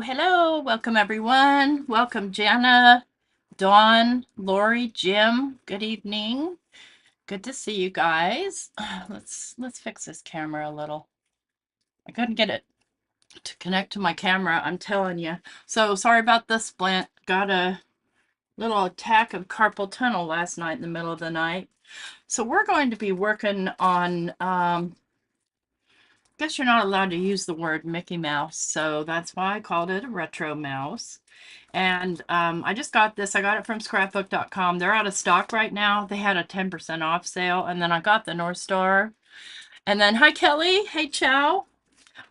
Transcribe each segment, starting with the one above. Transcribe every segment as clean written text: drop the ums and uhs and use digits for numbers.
Hello, welcome everyone. Welcome Jana, Dawn, Lori, Jim. Good evening. Good to see you guys. Let's fix this camera a little. I couldn't get it to connect to my camera, I'm telling you. So sorry about this splint. Got a little attack of carpal tunnel last night in the middle of the night. So we're going to be working on guess you're not allowed to use the word Mickey Mouse, so that's why I called it a retro mouse. And I just got this. I got it from scrapbook.com. They're out of stock right now. They had a 10% off sale. And then I got the North Star. And then, hi, Kelly. Hey, Chow.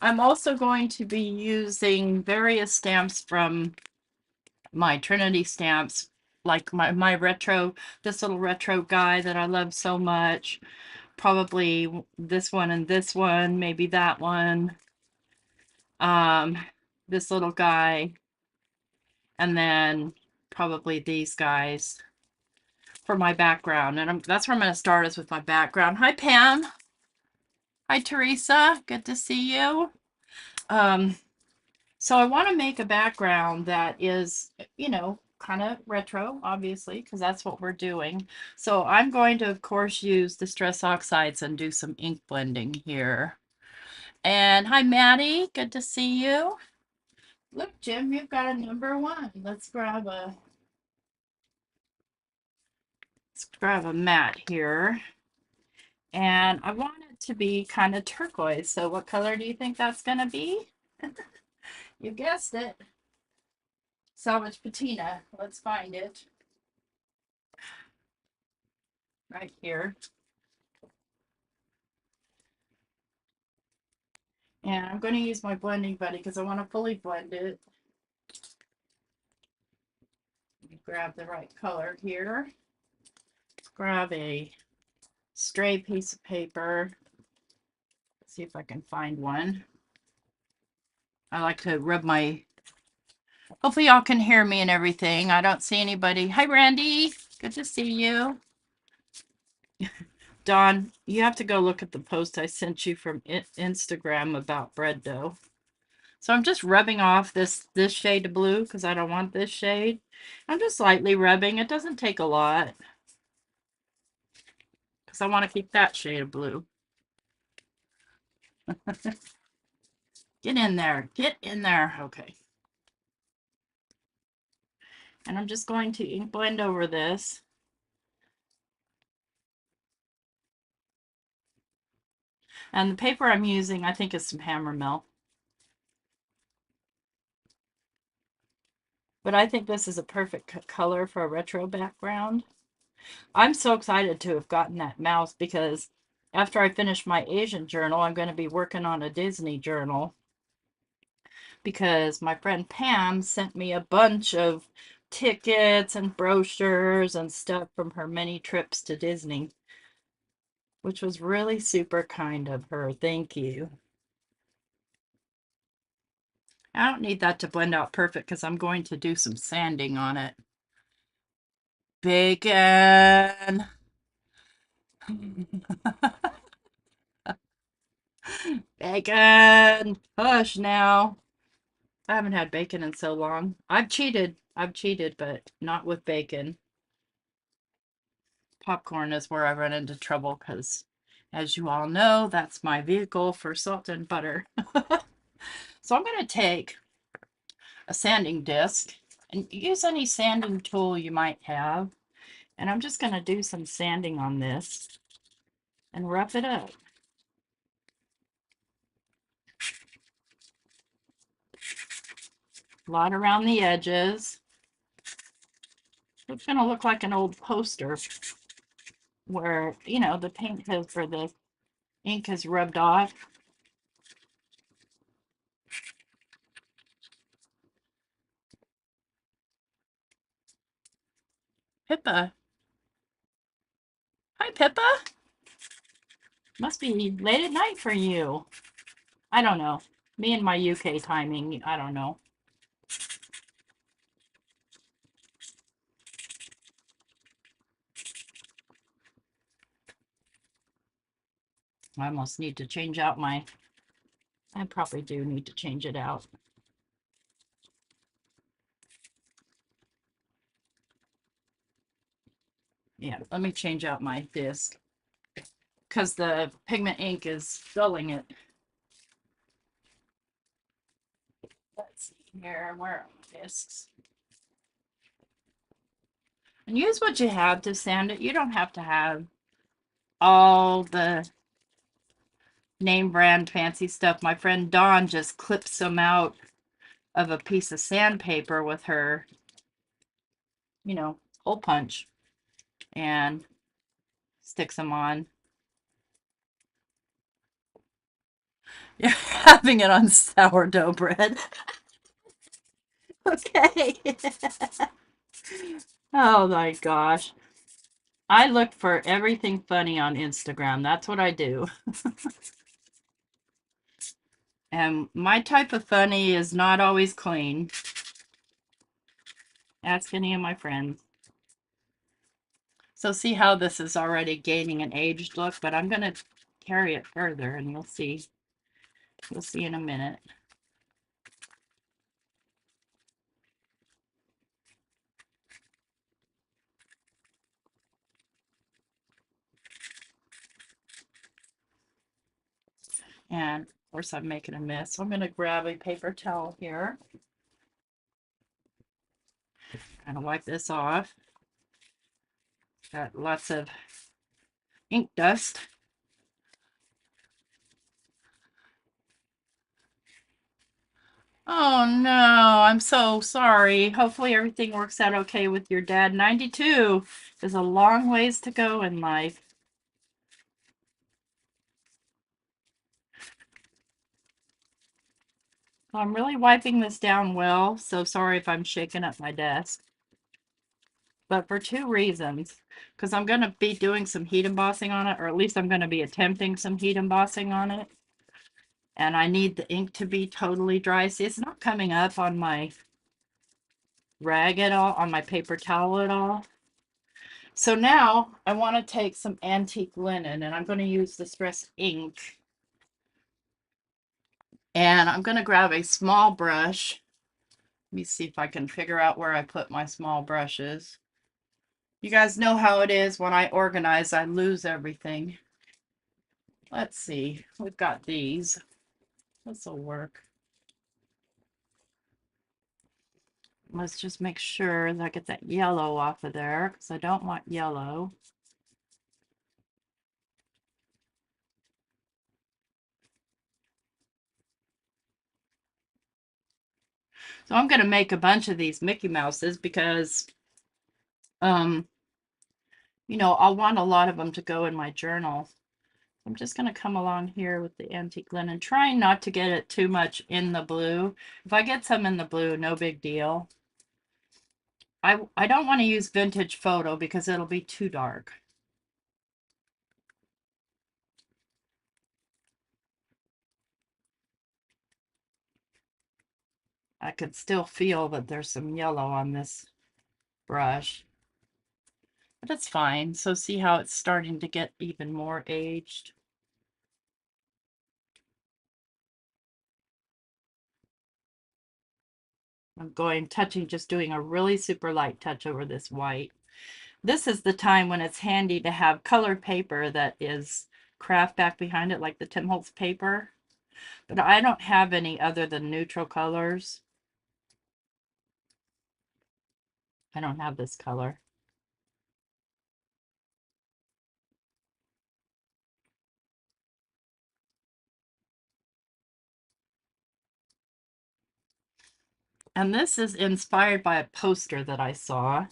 I'm also going to be using various stamps from my Trinity Stamps, like my retro, this little retro guy that I love so much. Probably this one and this one, maybe that one. Um, this little guy. And then probably these guys for my background. And that's where I'm going to start is with my background. Hi, Pam. Hi, Teresa. Good to see you. Um, so I want to make a background that is, kind of retro, obviously, because that's what we're doing. So I'm going to, of course, use Distress Oxides and do some ink blending here. And hi, Maddie. Good to see you. Look, Jim, you've got a number 1. Let's grab a mat here. And I want it to be kind of turquoise. So what color do you think that's going to be? You guessed it. Salvage patina. Let's find it. Right here. And I'm going to use my blending buddy because I want to fully blend it. Grab the right color here. Let's grab a stray piece of paper. Let's see if I can find one. I like to rub my... Hopefully y'all can hear me and everything. I don't see anybody. Hi, Randy. Good to see you. Dawn, you have to go look at the post I sent you from Instagram about bread dough. So I'm just rubbing off this shade of blue because I don't want this shade. I'm just lightly rubbing. It doesn't take a lot because I want to keep that shade of blue. Get in there. Get in there. Okay. And I'm just going to ink blend over this. And the paper I'm using, I think, is some hammer mill. But I think this is a perfect color for a retro background. I'm so excited to have gotten that mouse because after I finish my Asian journal, I'm going to be working on a Disney journal because my friend Pam sent me a bunch of tickets and brochures and stuff from her many trips to Disney, which was really super kind of her. Thank you. I don't need that to blend out perfect because I'm going to do some sanding on it. Bacon. Bacon. Hush now. I haven't had bacon in so long. I've cheated, but not with bacon. Popcorn is where I run into trouble because, as you all know, that's my vehicle for salt and butter. So I'm going to take a sanding disc and use any sanding tool you might have. And I'm just going to do some sanding on this and rough it up. A lot around the edges. It's going to look like an old poster where, the paint has, or the ink has rubbed off. Pippa. Hi, Pippa. Must be late at night for you. I don't know. Me and my UK timing, I don't know. I almost need to change out my... I probably do need to change it out. Yeah, let me change out my disc because the pigment ink is dulling it. Let's see here, where are my discs? And use what you have to sand it. You don't have to have all the name brand fancy stuff. My friend Dawn just clips some out of a piece of sandpaper with her, hole punch and sticks them on. You're having it on sourdough bread. Okay. Oh my gosh. I look for everything funny on Instagram. That's what I do. And my type of funny is not always clean. Ask any of my friends. So see how this is already gaining an aged look, but I'm going to carry it further and you'll see. You'll see in a minute. And of course I'm making a mess. So I'm going to grab a paper towel here. Kind of wipe this off. Got lots of ink dust. Oh no, I'm so sorry. Hopefully everything works out okay with your dad. 92 is a long ways to go in life. I'm really wiping this down well, so sorry if I'm shaking up my desk. But for two reasons. Because I'm going to be doing some heat embossing on it, or at least I'm going to be attempting some heat embossing on it. And I need the ink to be totally dry. See, it's not coming up on my rag at all, on my paper towel at all. So now I want to take some antique linen, and I'm going to use Distress ink. And I'm going to grab a small brush. Let me see if I can figure out where I put my small brushes. You guys know how it is when I organize, I lose everything. Let's see, we've got these. This will work. Let's just make sure that I get that yellow off of there because I don't want yellow. So I'm going to make a bunch of these Mickey Mouses because, I'll want a lot of them to go in my journal. I'm just going to come along here with the antique linen, trying not to get it too much in the blue. If I get some in the blue, no big deal. I don't want to use vintage photo because it'll be too dark. I could still feel that there's some yellow on this brush, but it's fine. So see how it's starting to get even more aged. I'm just doing a really super light touch over this white. This is the time when it's handy to have colored paper that is craft back behind it, like the Tim Holtz paper. But I don't have any other than neutral colors. I don't have this color. And this is inspired by a poster that I saw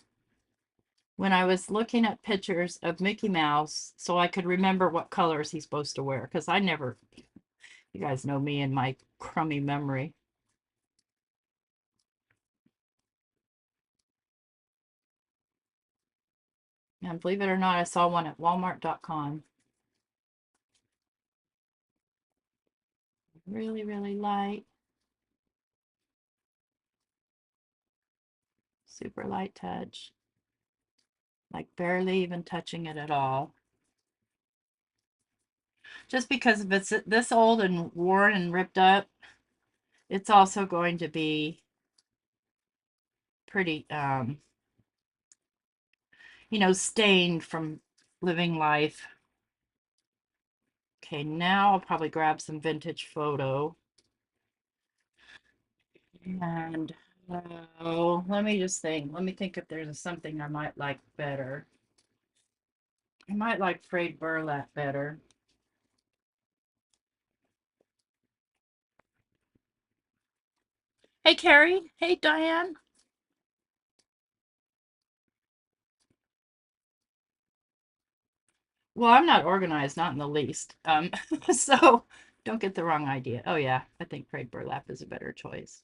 when I was looking at pictures of Mickey Mouse so I could remember what colors he's supposed to wear. Because you guys know me and my crummy memory. And believe it or not, I saw one at Walmart.com. Really, really light. Super light touch. Like barely even touching it at all. Just because if it's this old and worn and ripped up, it's also going to be pretty, you know, stained from living life. Okay, now I'll probably grab some vintage photo. And let me just think. Let me think if there's something I might like better. I might like frayed burlap better. Hey, Carrie. Hey, Diane. Well, I'm not organized, not in the least. So don't get the wrong idea. Oh yeah, I think frayed burlap is a better choice.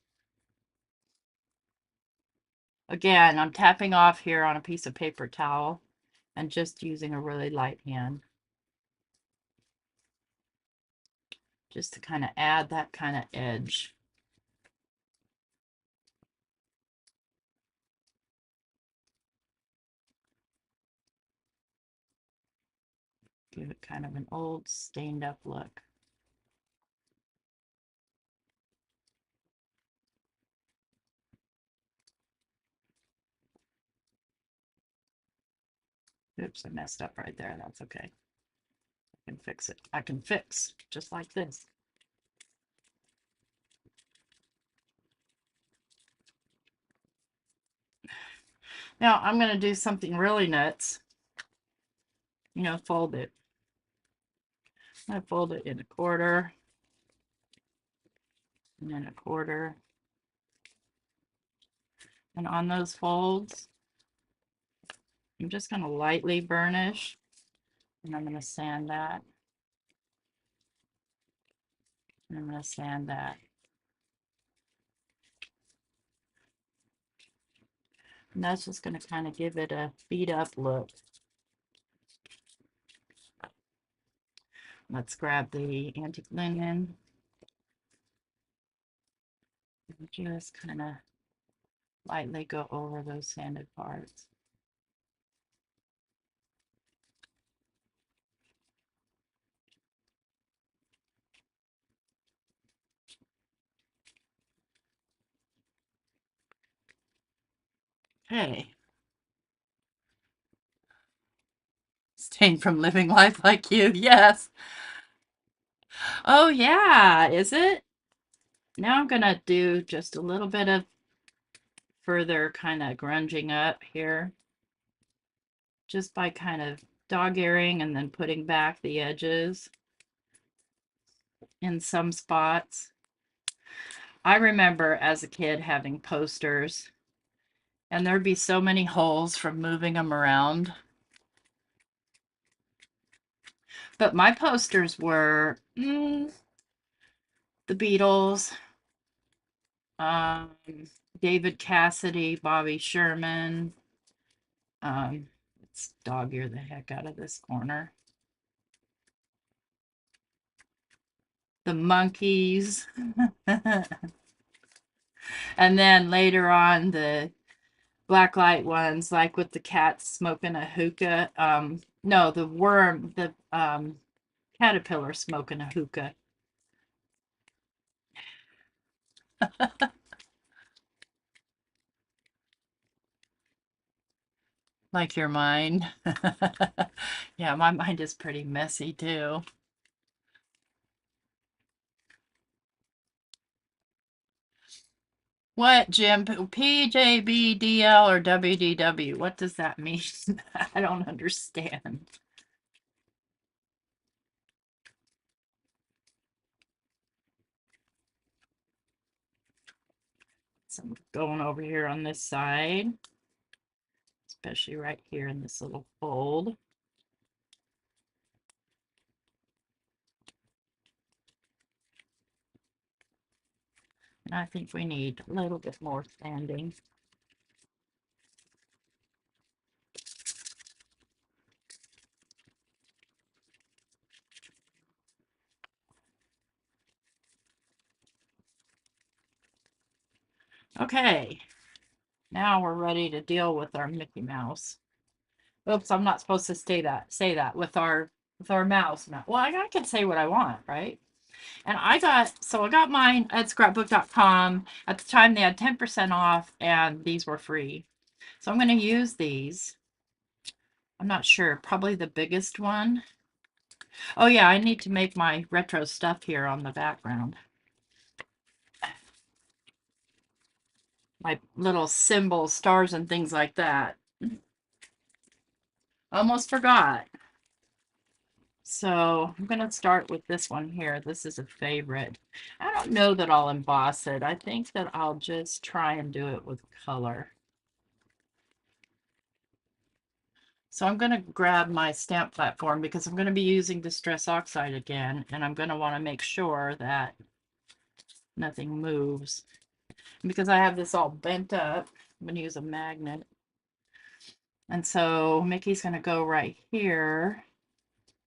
Again, I'm tapping off here on a piece of paper towel and just using a really light hand. Just to kind of add that kind of edge. Give it kind of an old stained up look. Oops, I messed up right there. That's okay. I can fix it. I can fix just like this. Now I'm going to do something really nuts. You know, fold it. I fold it in a quarter, and then a quarter. And on those folds, I'm just going to lightly burnish, and I'm going to sand that. And I'm going to sand that. And that's just going to kind of give it a beat up look. Let's grab the antique linen and just kind of lightly go over those sanded parts. Okay. Stained from living life like you, yes. Oh yeah, is it? Now I'm gonna do just a little bit of further kind of grunging up here. Just by kind of dog-earing and then putting back the edges in some spots. I remember as a kid having posters, and there'd be so many holes from moving them around. But my posters were the Beatles, um, David Cassidy, Bobby Sherman. Let's dog ear the heck out of this corner. The Monkeys. And then later on, the blacklight ones, like with the cat smoking a hookah. No, the worm, the caterpillar smoking a hookah. Like your mind. Yeah, my mind is pretty messy too. What, Jim? PJBDL or WDW? What does that mean? I don't understand. So I'm going over here on this side, especially right here in this little fold. And I think we need a little bit more sanding. Okay, now we're ready to deal with our Mickey Mouse. Oops, I'm not supposed to say that with our mouse. Well, I can say what I want, right? And I got mine at scrapbook.com. At the time they had 10% off and these were free. So I'm going to use these I'm not sure. Probably the biggest one. Oh yeah, I need to make my retro stuff here on the background. My little symbols, stars, and things like that. Almost forgot. So I'm going to start with this one here. This is a favorite. I don't know that I'll emboss it. I think that I'll just try and do it with color. So I'm going to grab my stamp platform because I'm going to be using Distress Oxide again, and I'm going to want to make sure that nothing moves. Because I have this all bent up, I'm going to use a magnet. And so Mickey's going to go right here.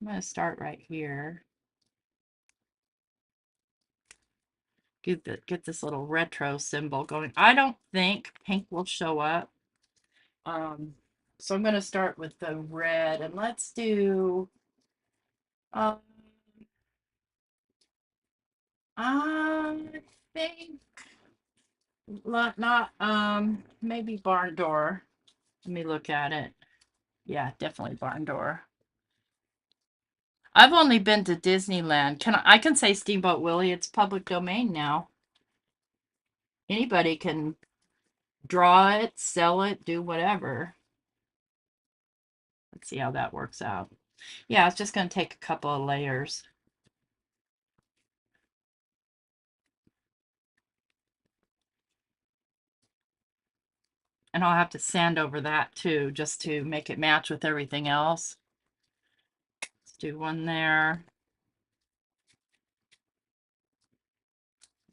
I'm going to start right here. Get this little retro symbol going. I don't think pink will show up. So I'm going to start with the red, and let's do I think not maybe barn door. Let me look at it. Yeah, definitely barn door. I've only been to Disneyland. I can say Steamboat Willie, it's public domain now. Anybody can draw it, sell it, do whatever. Let's see how that works out. Yeah, it's just going to take a couple of layers. And I'll have to sand over that too, just to make it match with everything else. Let's do one there.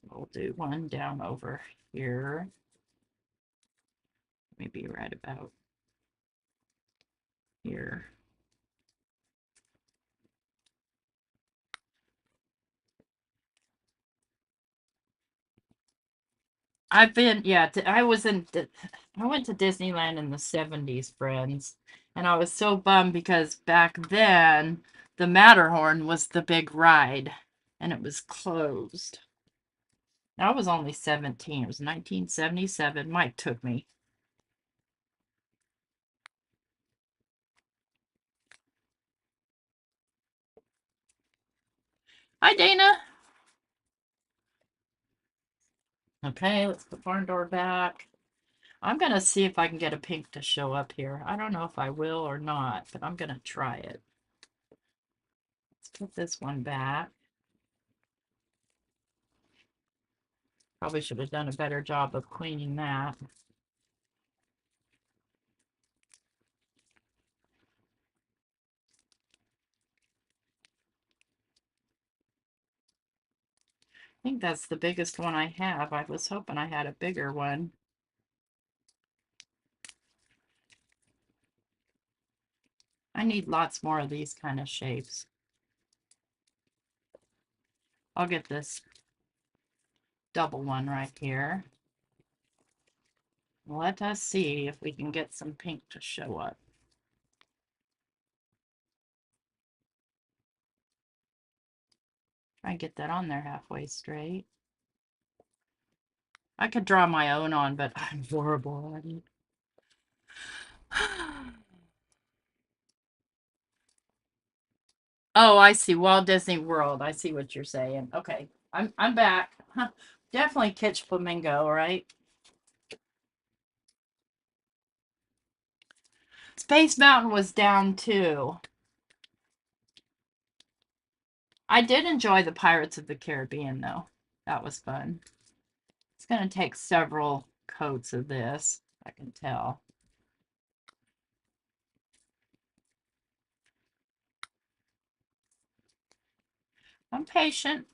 We'll do one down over here. Maybe right about here. I've been, yeah, I went to Disneyland in the 70s, friends. And I was so bummed because back then the Matterhorn was the big ride and it was closed. I was only 17. It was 1977. Mike took me. Hi, Dana. Okay, let's put barn door back. I'm going to see if I can get a pink to show up here. I don't know if I will or not, but I'm going to try it. Let's put this one back. Probably should have done a better job of cleaning that. I think that's the biggest one I have. I was hoping I had a bigger one. I need lots more of these kind of shapes. I'll get this double one right here. Let us see if we can get some pink to show up. Try and get that on there halfway straight. I could draw my own on, but I'm horrible at it. Oh, I see. Walt Disney World. I see what you're saying. Okay. I'm back. Huh. Definitely Kitsch Flamingo, right? Space Mountain was down too. I did enjoy the Pirates of the Caribbean though. That was fun. It's going to take several coats of this, I can tell. I'm patient.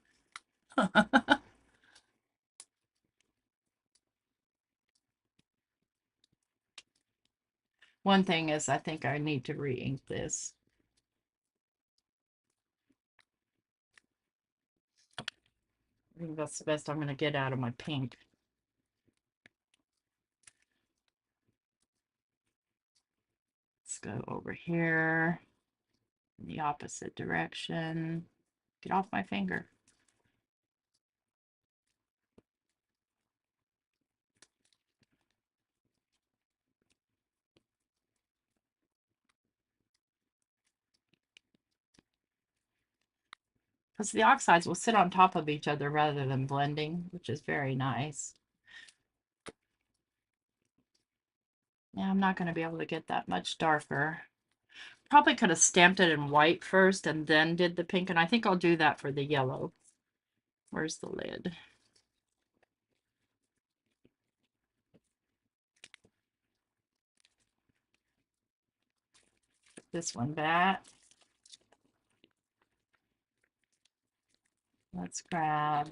One thing is I think I need to re-ink this. I think that's the best I'm going to get out of my pink. Let's go over here in the opposite direction. Get off my finger. because the oxides will sit on top of each other rather than blending, which is very nice. Yeah, I'm not going to be able to get that much darker. Probably could have stamped it in white first and then did the pink, and I think I'll do that for the yellow. Where's the lid? Put this one back. Let's grab.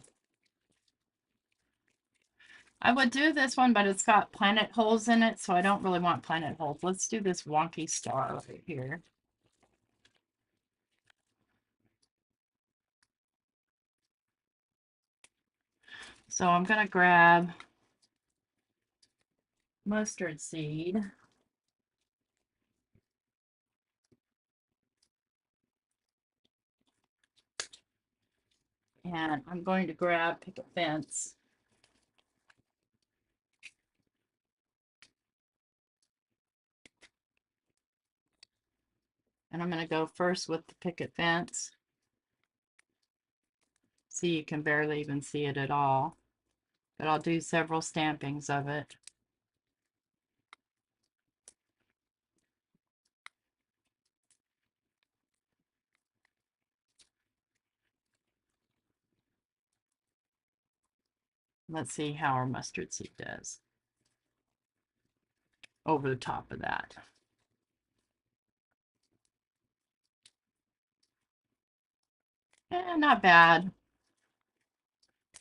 I would do this one, but it's got planet holes in it, so I don't really want planet holes. Let's do this wonky star right here. So I'm going to grab mustard seed. And I'm going to grab picket fence. And I'm going to go first with the picket fence. See, you can barely even see it at all. But I'll do several stampings of it. Let's see how our mustard seed does over the top of that. Not bad.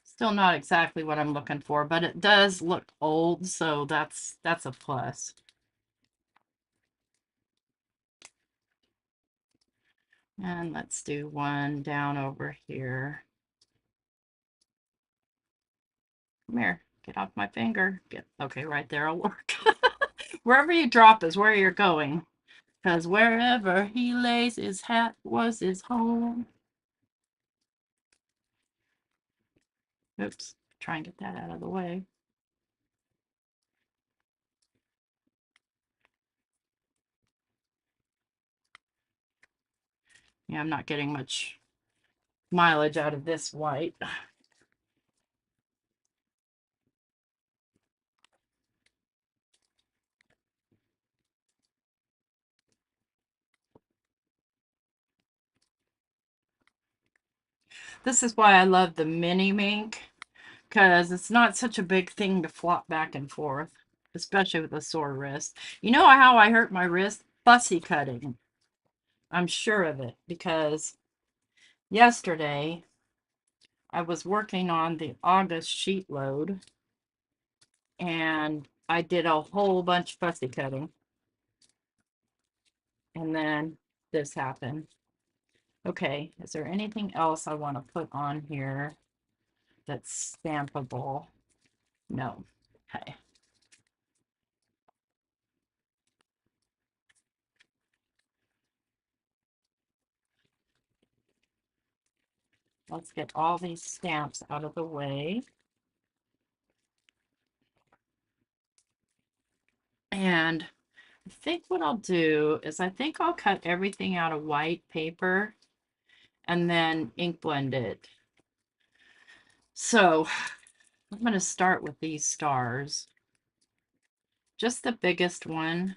Still not exactly what I'm looking for, but it does look old, so that's a plus. And let's do one down over here. Come here, get off my finger. Okay, right there will work. Wherever you drop is where you're going, because wherever he lays his hat was his home. Oops, try and get that out of the way. Yeah, I'm not getting much mileage out of this white. This is why I love the mini mink, because it's not such a big thing to flop back and forth, especially with a sore wrist. You know how I hurt my wrist? Fussy cutting. I'm sure of it, because yesterday I was working on the August sheet load, and I did a whole bunch of fussy cutting. And then this happened. Okay, is there anything else I want to put on here that's stampable? No. Okay. Let's get all these stamps out of the way. And I think what I'll do is I think I'll cut everything out of white paper and then ink blend it. So I'm going to start with these stars. Just the biggest one.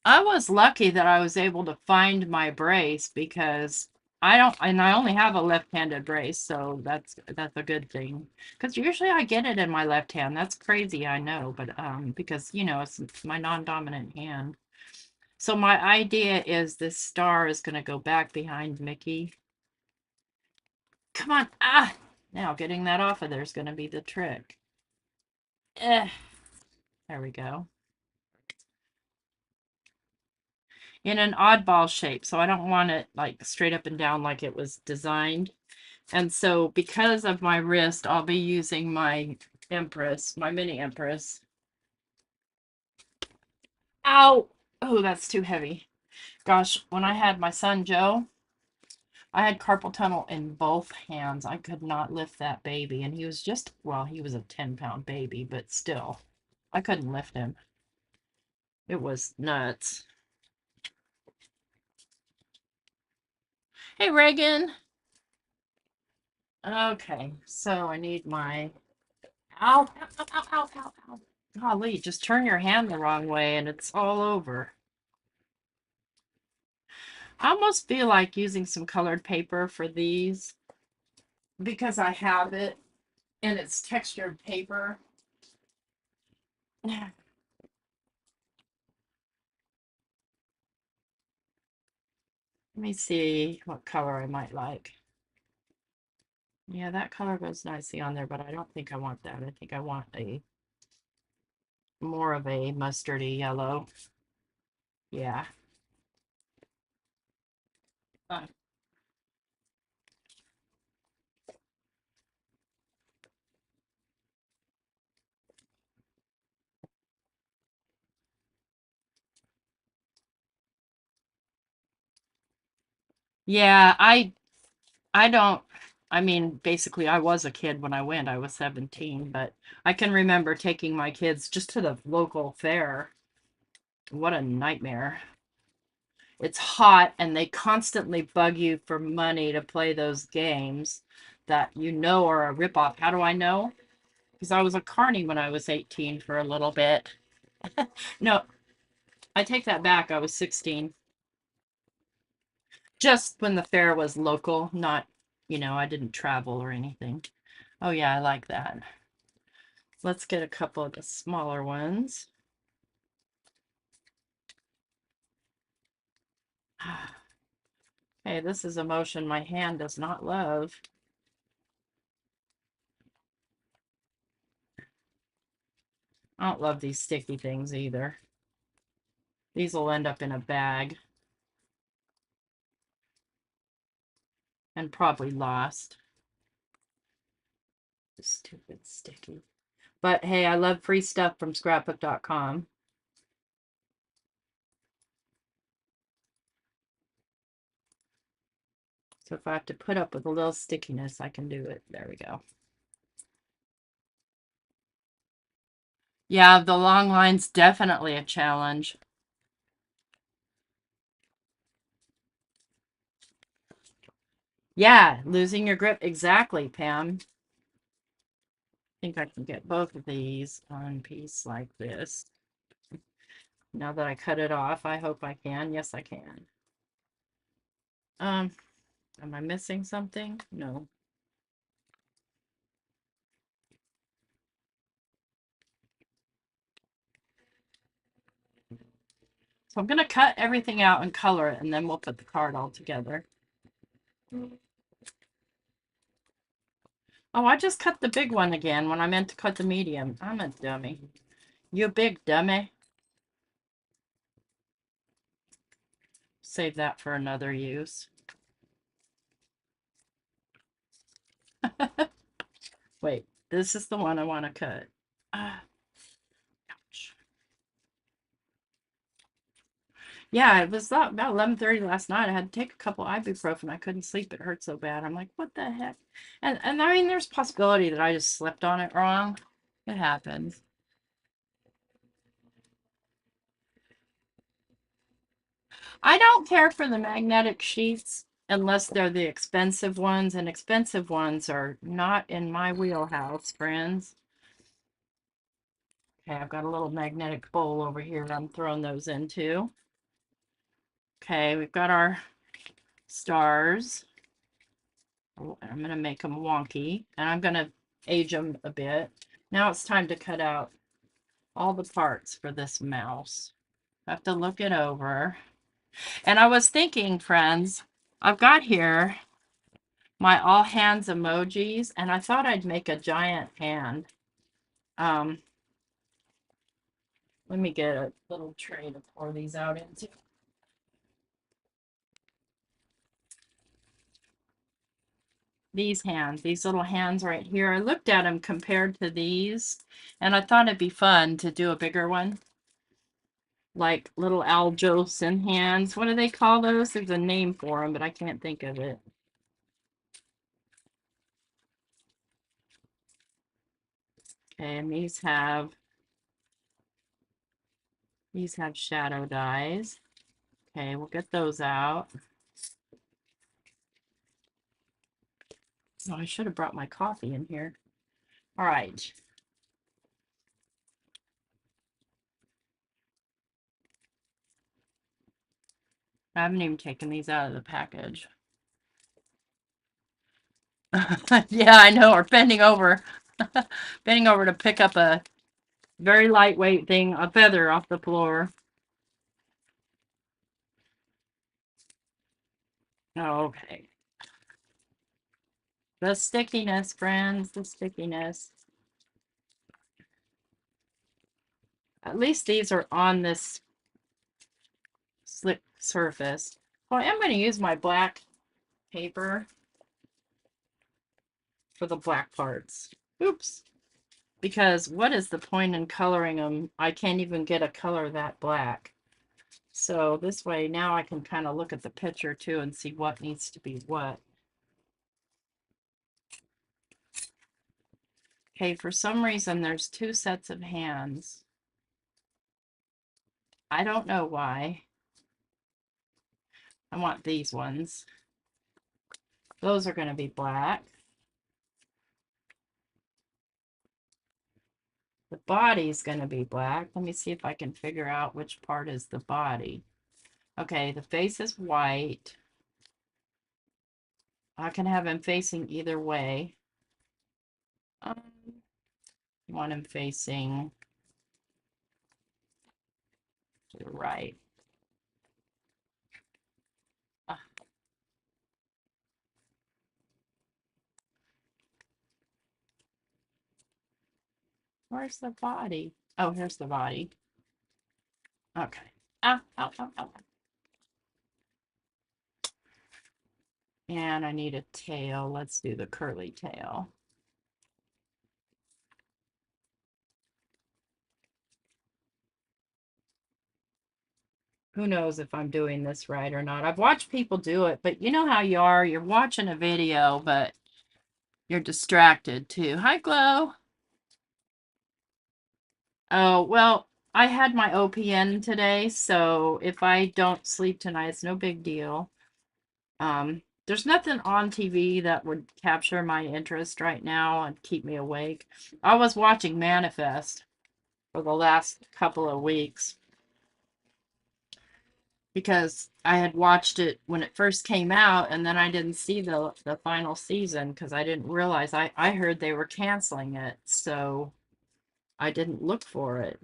I was lucky that I was able to find my brace, because I only have a left-handed brace, so that's a good thing. Because usually I get it in my left hand. That's crazy, I know, but because you know it's my non-dominant hand. So my idea is this star is going to go back behind Mickey. Come on, now getting that off of there is going to be the trick. There we go. In an oddball shape, so I don't want it like straight up and down like it was designed. And so because of my wrist, I'll be using my Empress, my mini Empress. Ow! Oh, that's too heavy. Gosh, when I had my son Joe, I had carpal tunnel in both hands. I could not lift that baby. And he was just, well, he was a 10-pound baby, but still, I couldn't lift him. It was nuts. Hey, Reagan. Okay, so I need my... Ow, ow, ow, ow, ow, ow, ow. Golly, just turn your hand the wrong way and it's all over. I almost feel like using some colored paper for these because I have it and it's textured paper. Let me see what color I might like. Yeah, that color goes nicely on there, but I don't think I want that. I think I want a more of a mustardy yellow. Yeah. Uh, yeah, I don't, I mean, basically, I was a kid when I went. I was 17, but I can remember taking my kids just to the local fair. What a nightmare. It's hot, and they constantly bug you for money to play those games that you know are a ripoff. How do I know? Because I was a carny when I was 18 for a little bit. No, I take that back. I was 16. Just when the fair was local, not, I didn't travel or anything. Oh, yeah, I like that. Let's get a couple of the smaller ones. Hey, this is a motion my hand does not love. I don't love these sticky things either. These will end up in a bag and probably lost. Stupid sticky. But hey, I love free stuff from scrapbook.com. So if I have to put up with a little stickiness, I can do it. There we go. Yeah, the long line's definitely a challenge. Yeah, losing your grip. Exactly, Pam. I think I can get both of these on piece like this. Now that I cut it off, I hope I can. Yes, I can. Um, am I missing something? No. So I'm going to cut everything out and color it, and then we'll put the card all together. Oh, I just cut the big one again when I meant to cut the medium. I'm a dummy. You big dummy. Save that for another use. Wait, this is the one I want to cut. Ouch. Yeah, it was about 11:30 last night. I had to take a couple ibuprofen. I couldn't sleep. It hurt so bad. I'm like, what the heck? And I mean, there's a possibility that I just slept on it wrong. It happens. I don't care for the magnetic sheets unless they're the expensive ones, and expensive ones are not in my wheelhouse, friends. Okay, I've got a little magnetic bowl over here that I'm throwing those into. Okay, we've got our stars. Oh, I'm going to make them wonky, and I'm going to age them a bit. Now it's time to cut out all the parts for this mouse. I have to look it over. And I was thinking, friends, I've got here my all hands emojis, and I thought I'd make a giant hand. Let me get a little tray to pour these out into. These hands, these little hands right here. I looked at them compared to these, and I thought it'd be fun to do a bigger one. Like little Al Jolson hands. What do they call those? There's a name for them, but I can't think of it. Okay, and these have shadow dies. Okay, we'll get those out. Oh, I should have brought my coffee in here. All right. I haven't even taken these out of the package. Yeah, I know. Or bending over. Bending over to pick up a very lightweight thing, a feather off the floor. Okay. The stickiness, friends, the stickiness. At least these are on this slick surface. Well, I am going to use my black paper for the black parts. Oops. Because what is the point in coloring them? I can't even get a color that black. So this way now I can kind of look at the picture too and see what needs to be what. Okay, for some reason there's two sets of hands. I don't know why. I want these ones. Those are going to be black. The body's going to be black. Let me see if I can figure out which part is the body. Okay, the face is white. I can have him facing either way. I want him facing to the right. Where's the body? Oh, here's the body. Okay. Ow, ow, ow, ow. And I need a tail. Let's do the curly tail. Who knows if I'm doing this right or not. I've watched people do it, but you know how you are. You're watching a video, but you're distracted too. Hi, Glow. Oh, well, I had my OPN today, so if I don't sleep tonight, it's no big deal. There's nothing on TV that would capture my interest right now and keep me awake. I was watching Manifest for the last couple of weeks because I had watched it when it first came out, and then I didn't see the final season because I didn't realize I heard they were canceling it, so I didn't look for it.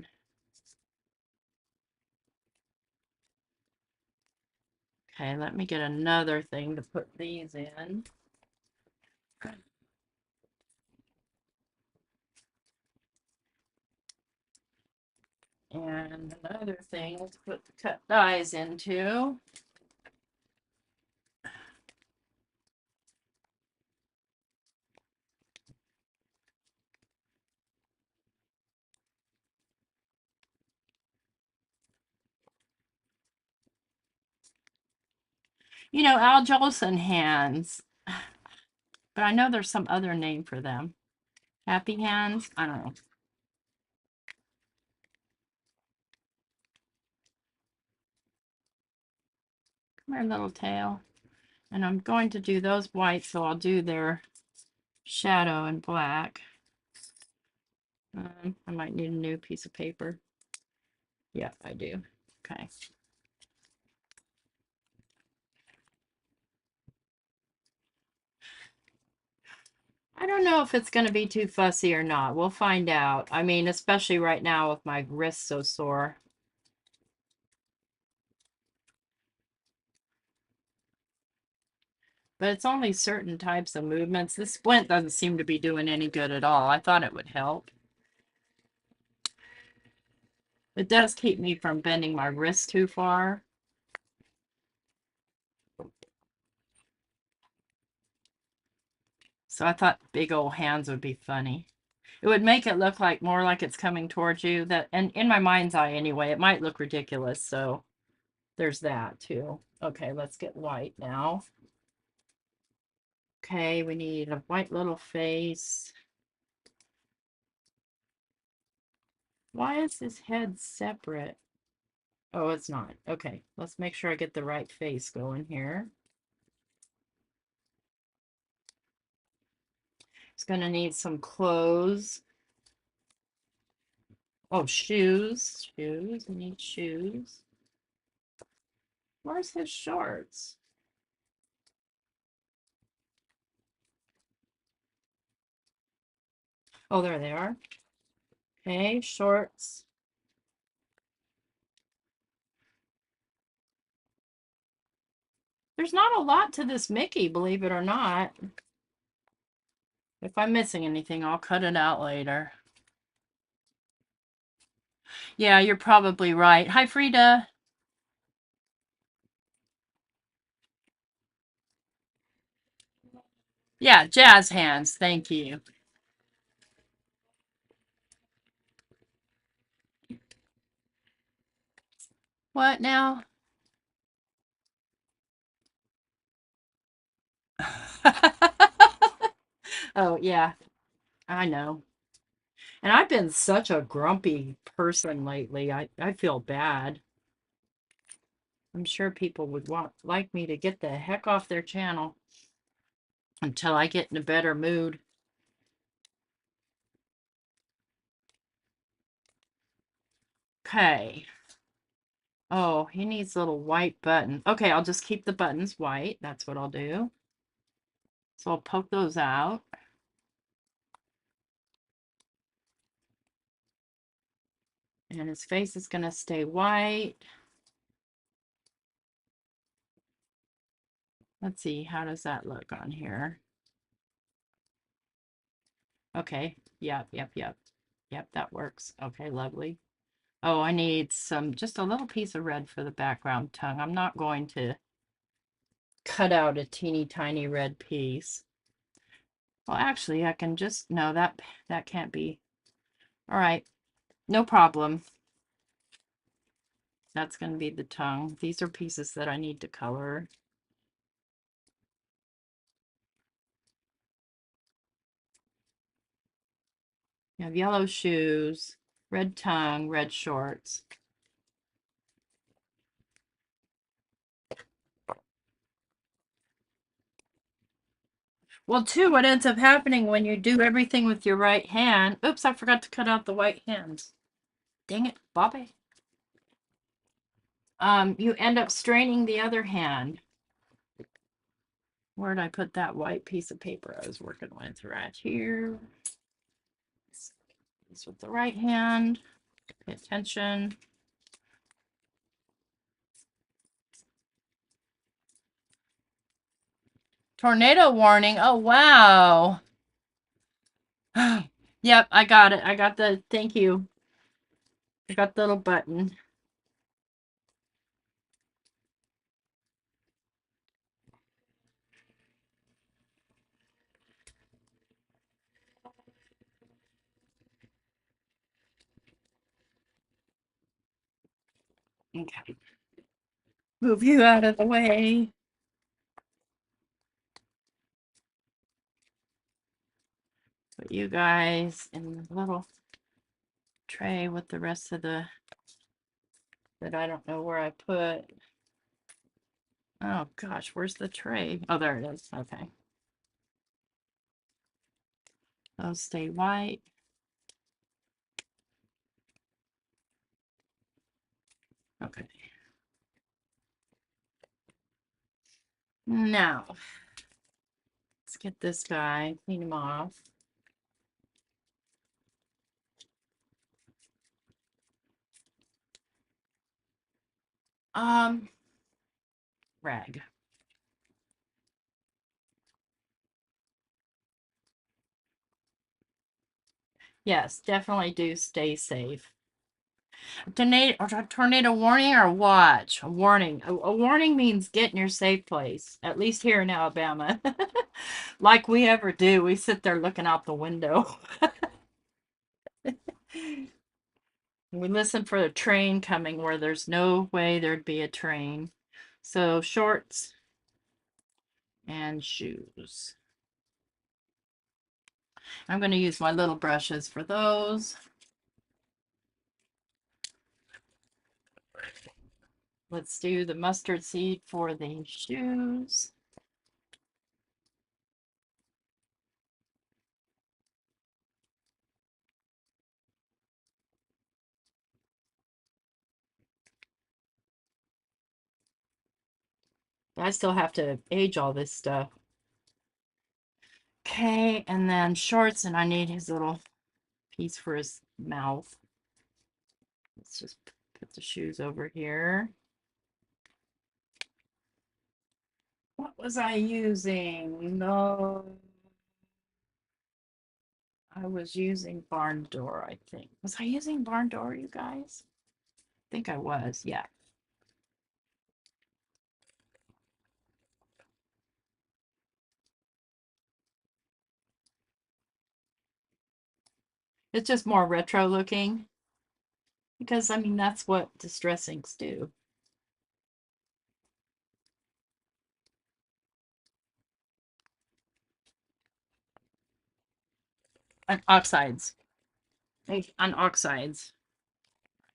Okay, let me get another thing to put these in. And another thing to put the cut dies into. You know, Al Jolson hands, but I know there's some other name for them. Happy hands? I don't know. Come here, little tail. And I'm going to do those white, so I'll do their shadow in black. I might need a new piece of paper. Yeah, I do. Okay. I don't know if it's going to be too fussy or not. We'll find out. I mean, especially right now with my wrist so sore. But it's only certain types of movements. This splint doesn't seem to be doing any good at all. I thought it would help. It does keep me from bending my wrist too far. So I thought big old hands would be funny. It would make it look like more like it's coming towards you. That, and in my mind's eye anyway, it might look ridiculous. So there's that too. Okay, let's get white now. Okay, we need a white little face. Why is his head separate? Oh, it's not. Okay, let's make sure I get the right face going here. It's gonna need some clothes. Oh, shoes. Shoes. I need shoes. Where's his shorts? Oh, there they are. Okay, shorts. There's not a lot to this Mickey, believe it or not. If I'm missing anything, I'll cut it out later. Yeah, you're probably right. Hi, Frida. Yeah, jazz hands. Thank you. What now? Oh, yeah, I know. And I've been such a grumpy person lately. I feel bad. I'm sure people would like me to get the heck off their channel until I get in a better mood. Okay. Oh, he needs little white buttons. Okay, I'll just keep the buttons white. That's what I'll do. So I'll poke those out. And his face is going to stay white. Let's see, how does that look on here? Okay, yep. Yep, that works. Okay, lovely. Oh, I need just a little piece of red for the background tongue. I'm not going to cut out a teeny tiny red piece. Well, actually, I can just, no, that can't be. All right, no problem. That's going to be the tongue. These are pieces that I need to color. You have yellow shoes, red tongue, red shorts. Well, too, what ends up happening when you do everything with your right hand. Oops, I forgot to cut out the white hands. Dang it, Bobby. You end up straining the other hand. Where did I put that white piece of paper I was working with? Right here. This with the right hand. Pay attention. Tornado warning. Oh, wow. Yep, I got it. I got the, thank you. I got the little button. Okay. Move you out of the way. Put you guys in the little tray with the rest of the, that I don't know where I put. Oh gosh, where's the tray? Oh, there it is. Okay. Those stay white. Okay. Now, let's get this guy, clean him off. Rag. Yes, definitely do stay safe. Tornado warning or watch? A warning. A warning means get in your safe place, at least here in Alabama. Like we ever do. We sit there looking out the window. We listen for a train coming where there's no way there'd be a train. So shorts and shoes. I'm going to use my little brushes for those. Let's do the mustard seed for the shoes. But I still have to age all this stuff. Okay, and then shorts, and I need his little piece for his mouth. Let's just put the shoes over here. What was I using? No, I was using barn door, I think. Was I using barn door, you guys? I think I was, yeah. It's just more retro looking because, I mean, that's what distress inks do. On oxides. On oxides.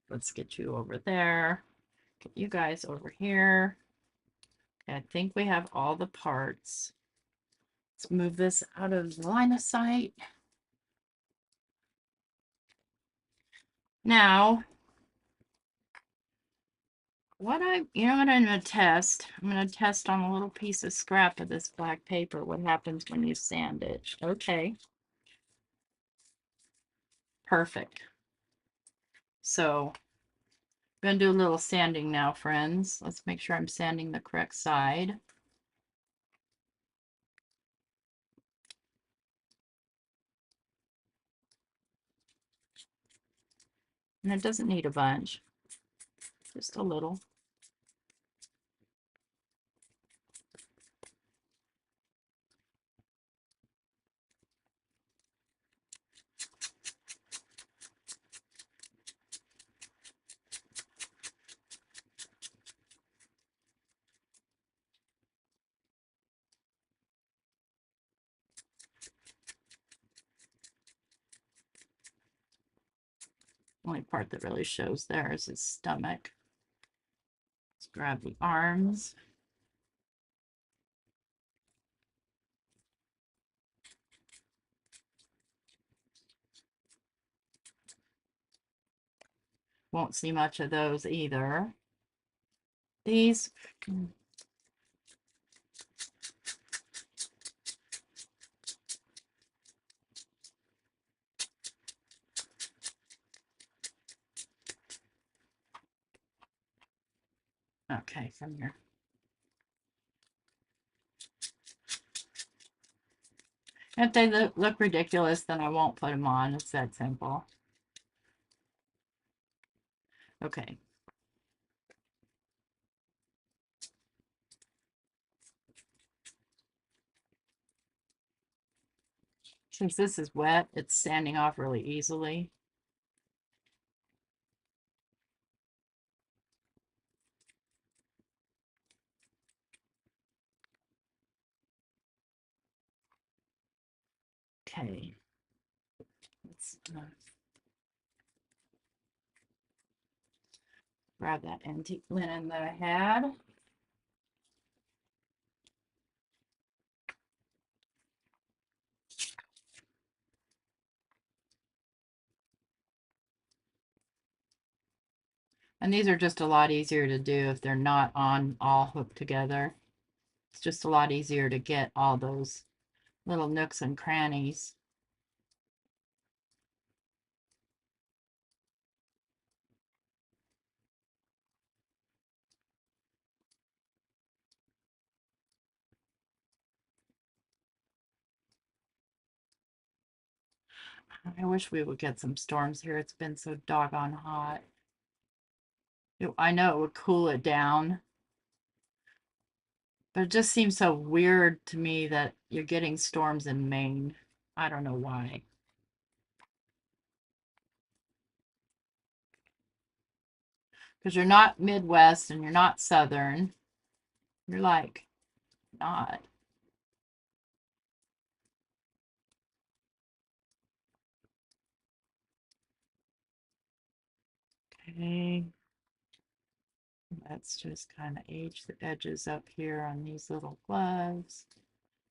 Let's get you over there. Get you guys over here. Okay, I think we have all the parts. Let's move this out of line of sight. Now, you know what I'm going to test? I'm going to test on a little piece of scrap of this black paper what happens when you sand it. Okay. Perfect. So, I'm going to do a little sanding now, friends. Let's make sure I'm sanding the correct side. And it doesn't need a bunch, just a little. Only part that really shows there is his stomach. Let's grab the arms. Won't see much of those either. These, okay, from here. If they look ridiculous, then I won't put them on. It's that simple. Okay. Since this is wet, it's sanding off really easily. Okay. Let's grab that antique linen that I had. And these are just a lot easier to do if they're not on all hooked together. It's just a lot easier to get all those little nooks and crannies. I wish we would get some storms here. It's been so doggone hot. I know it would cool it down, but it just seems so weird to me that you're getting storms in Maine. I don't know why. Because you're not Midwest and you're not Southern. You're like, not. Okay. Let's just kind of age the edges up here on these little gloves.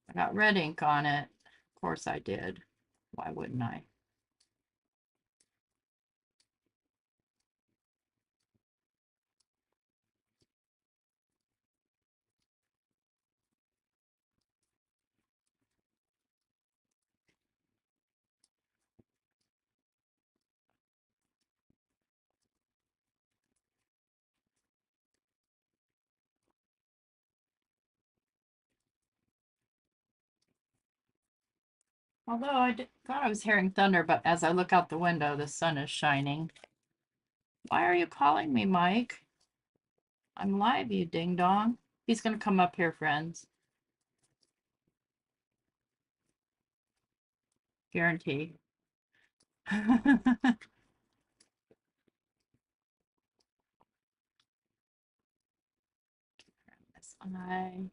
I got red ink on it. Of course I did. Why wouldn't I? Although thought I was hearing thunder, but as I look out the window, the sun is shining. Why are you calling me, Mike? I'm live, you ding dong. He's going to come up here, friends. Guarantee. This eye,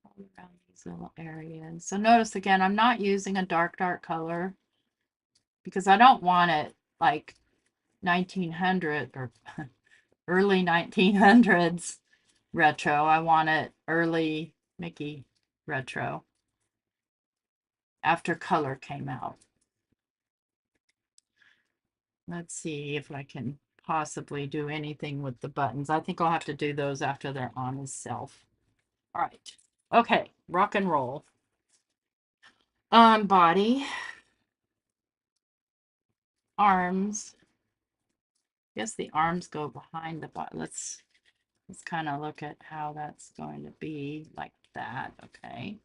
all around these little areas. So notice again, I'm not using a dark color because I don't want it like 1900 or early 1900s retro. I want it early Mickey retro after color came out. Let's see if I can possibly do anything with the buttons. I think I'll have to do those after they're on his self. All right. Okay, rock and roll. Body, arms. I guess the arms go behind the body. Let's kind of look at how that's going to be like that. Okay.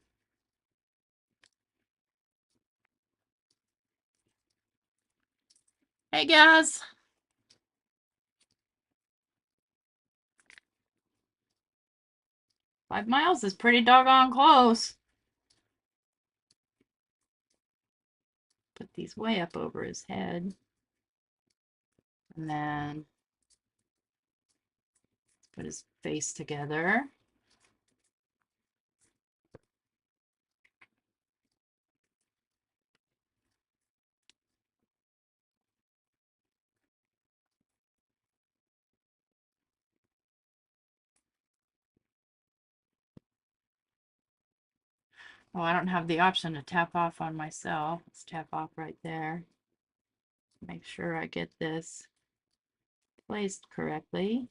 Hey guys. 5 miles is pretty doggone close. Put these way up over his head. And then put his face together. Oh, I don't have the option to tap off on myself. Let's tap off right there. Make sure I get this placed correctly.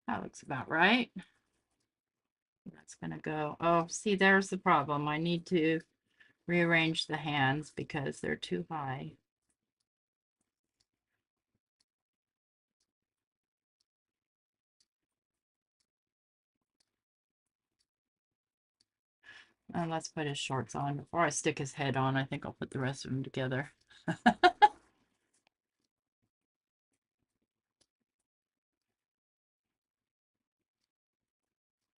That looks about right. That's going to go. Oh, see, there's the problem. I need to rearrange the hands because they're too high. And let's put his shorts on. Before I stick his head on, I think I'll put the rest of them together.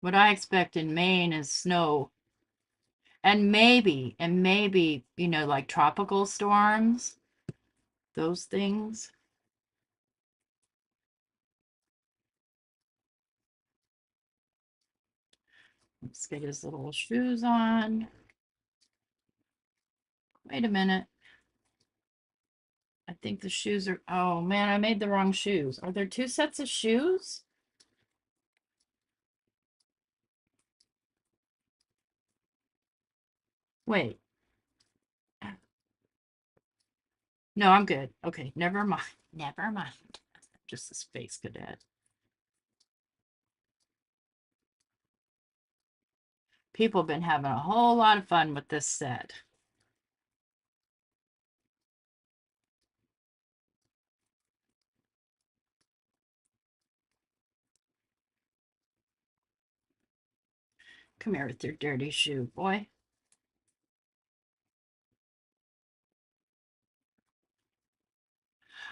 What I expect in Maine is snow. And maybe, you know, like tropical storms, those things. Let's get his little shoes on. Wait a minute. I think the shoes are, oh man, I made the wrong shoes. Are there 2 sets of shoes? Wait. No, I'm good. Okay, never mind. Never mind. Just a space cadet. People have been having a whole lot of fun with this set. Come here with your dirty shoe, boy.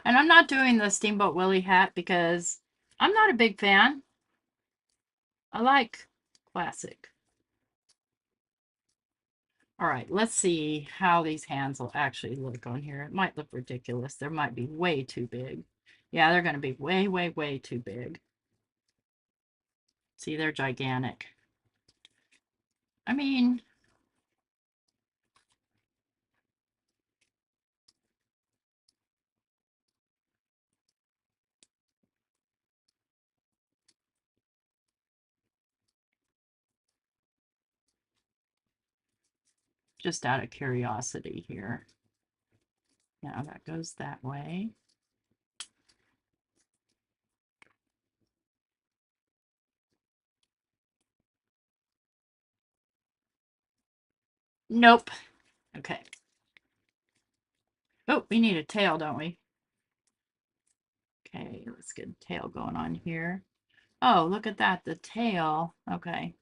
And I'm not doing the Steamboat Willie hat because I'm not a big fan. I like classic. All right, let's see how these hands will actually look on here. It might look ridiculous. They might be way too big. Yeah, they're going to be way, way, way too big. See, they're gigantic. I mean, just out of curiosity here. Now that goes that way. Nope. Okay. Oh, we need a tail, don't we? Okay, let's get a tail going on here. Oh, look at that, the tail. Okay.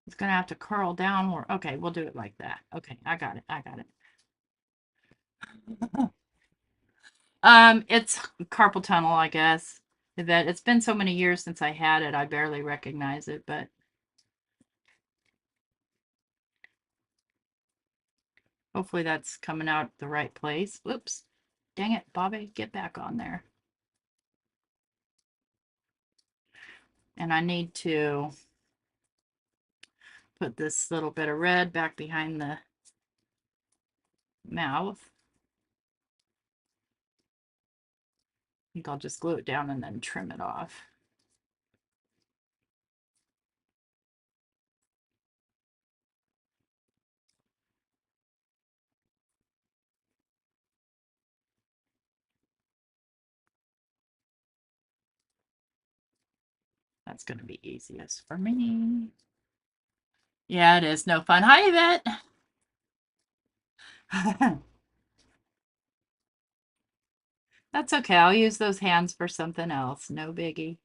It's gonna have to curl downward. Okay, we'll do it like that. Okay, I got it. I got it. It's carpal tunnel, I guess. That it's been so many years since I had it, I barely recognize it, but hopefully that's coming out the right place. Whoops. Dang it, Bobby, get back on there. And I need to put this little bit of red back behind the mouth. I think I'll just glue it down and then trim it off. That's going to be easiest for me. Yeah, it is no fun. Hi, Yvette. That's okay. I'll use those hands for something else. No biggie.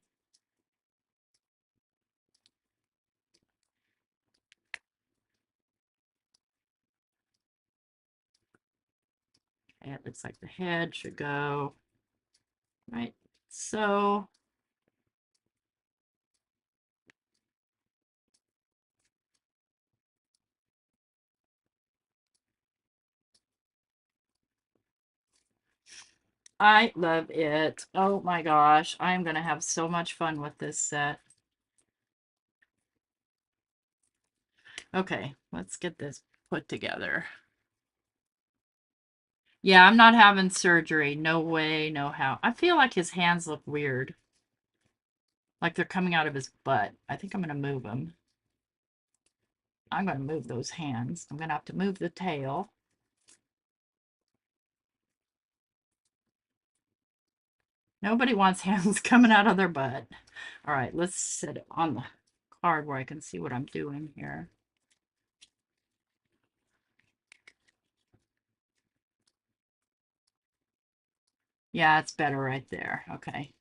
Okay, it looks like the head should go right. So I love it. Oh my gosh. I'm going to have so much fun with this set. Okay, let's get this put together. Yeah, I'm not having surgery. No way, no how. I feel like his hands look weird. Like they're coming out of his butt. I think I'm going to move them. I'm going to move those hands. I'm going to have to move the tail. Nobody wants hands coming out of their butt. All right, let's set it on the card where I can see what I'm doing here. Yeah, it's better right there. Okay.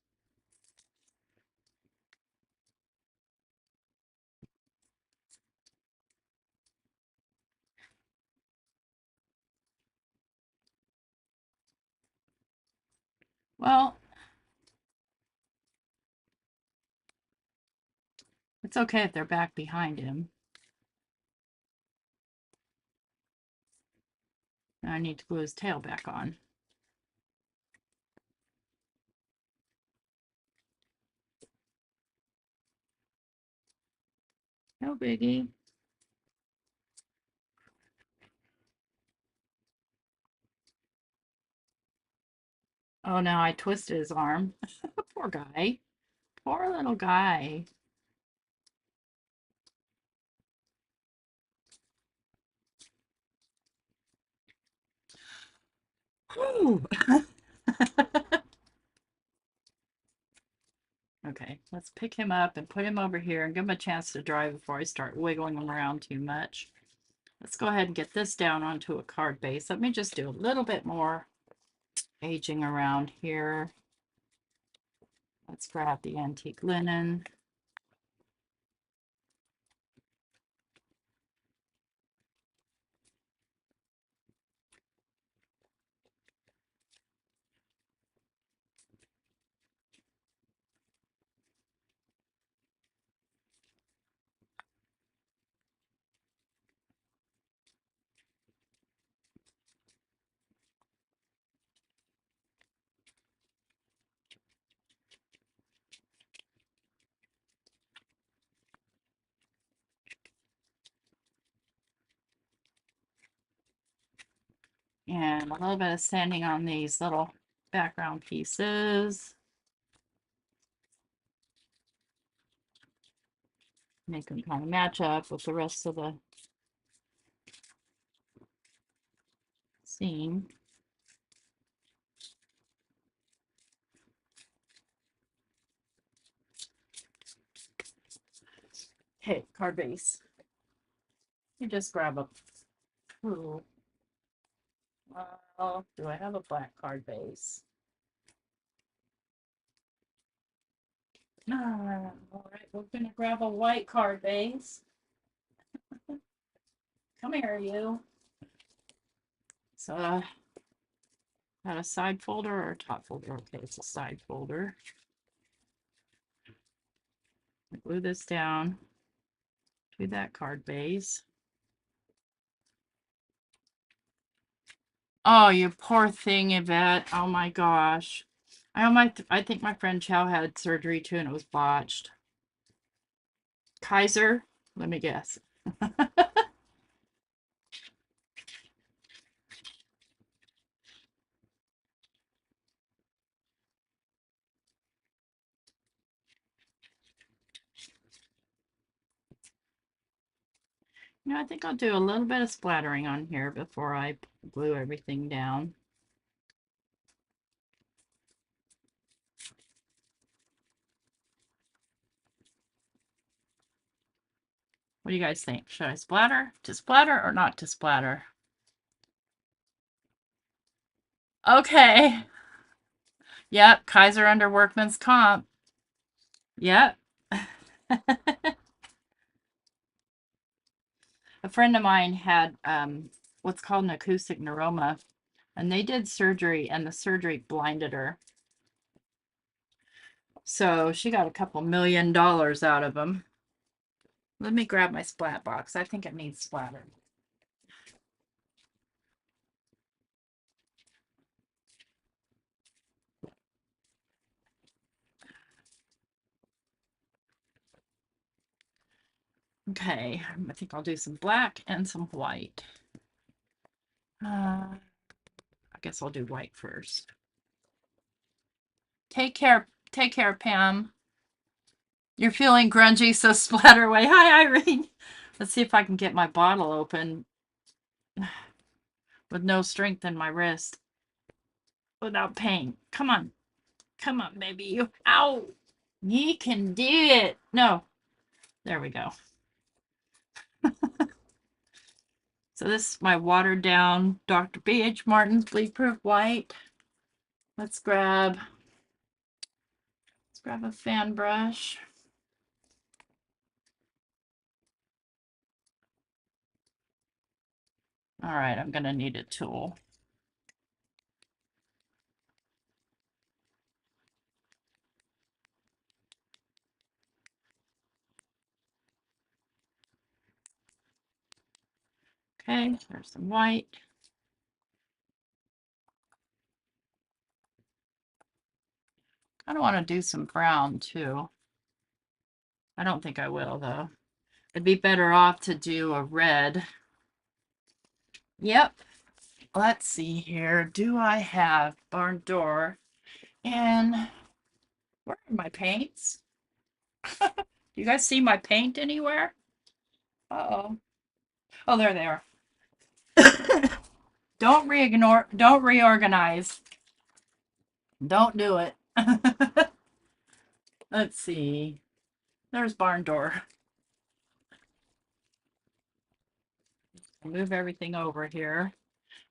Well, it's okay if they're back behind him. I need to glue his tail back on. No biggie. Oh, no, I twisted his arm. Poor guy. Poor little guy. Okay, let's pick him up and put him over here and give him a chance to dry before I start wiggling him around too much. Let's go ahead and get this down onto a card base. Let me just do a little bit more aging around here. Let's grab the antique linen. And a little bit of sanding on these little background pieces. Make them kind of match up with the rest of the scene. Okay, card base. You just grab a ooh. Well, do I have a black card base? All right, we're gonna grab a white card base. Come here, you. So, got a side folder or a top folder? Okay, it's a side folder. Glue this down to that card base. Oh, you poor thing, Yvette. Oh my gosh. I think my friend Chow had surgery too and it was botched. Kaiser? Let me guess. I think I'll do a little bit of splattering on here before I glue everything down. What do you guys think? Should I splatter? To splatter or not to splatter? Okay. Yep, Kaiser under workman's comp. Yep. A friend of mine had what's called an acoustic neuroma, and they did surgery, and the surgery blinded her. So she got a couple $1 million out of them. Let me grab my splat box. I think it needs splatter. Okay, I think I'll do some black and some white. I guess I'll do white first. Take care, Pam. You're feeling grungy, so splatter away. Hi, Irene. Let's see if I can get my bottle open with no strength in my wrist without pain. Come on. Come on, baby. You. Ow. You can do it. No. There we go. So this is my watered down Dr. B.H. Martin's bleed proof white. Let's grab a fan brush. All right, I'm gonna need a tool. Okay, there's some white. I don't want to do some brown too. I don't think I will though. It'd be better off to do a red. Yep. Let's see here. Do I have barn door? And where are my paints? You guys see my paint anywhere? Uh-oh. Oh, there they are. Don't reorganize. Don't do it. Let's see. There's barn door. Move everything over here.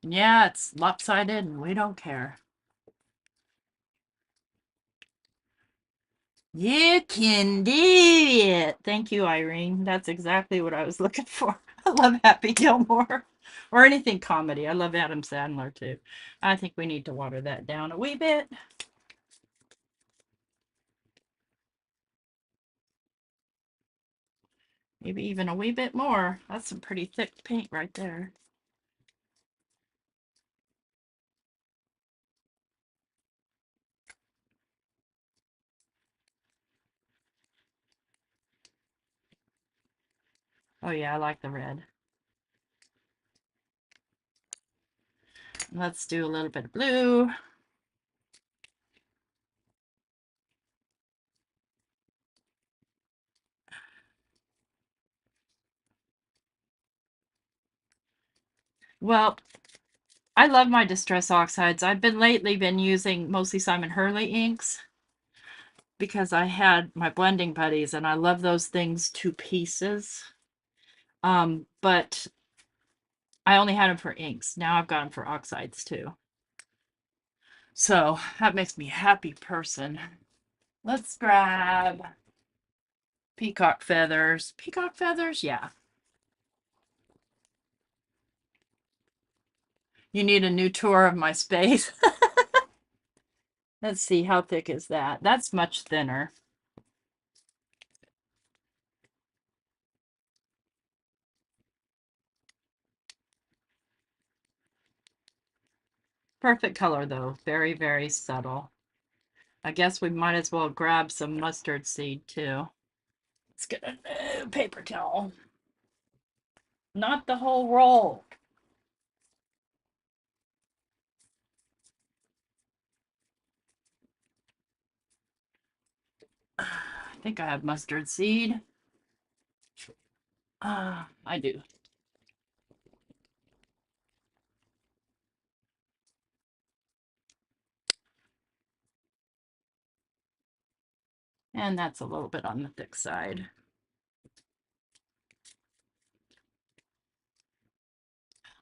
And yeah, it's lopsided and we don't care. You can do it. Thank you, Irene. That's exactly what I was looking for. I love Happy Gilmore or anything comedy. I love Adam Sandler too. I think we need to water that down a wee bit. Maybe even a wee bit more. That's some pretty thick paint right there. Oh yeah, I like the red. Let's do a little bit of blue. Well, I love my Distress Oxides. I've been lately using mostly Simon Hurley inks because I had my blending buddies and I love those things to pieces. But I only had them for inks. Now I've got them for oxides too. So that makes me a happy person. Let's grab peacock feathers. Peacock feathers? Yeah. You need a new tour of my space. Let's see, how thick is that? That's much thinner. Perfect color though. Very, very subtle. I guess we might as well grab some mustard seed too. Let's get a new paper towel. Not the whole roll. I think I have mustard seed. I do. And that's a little bit on the thick side.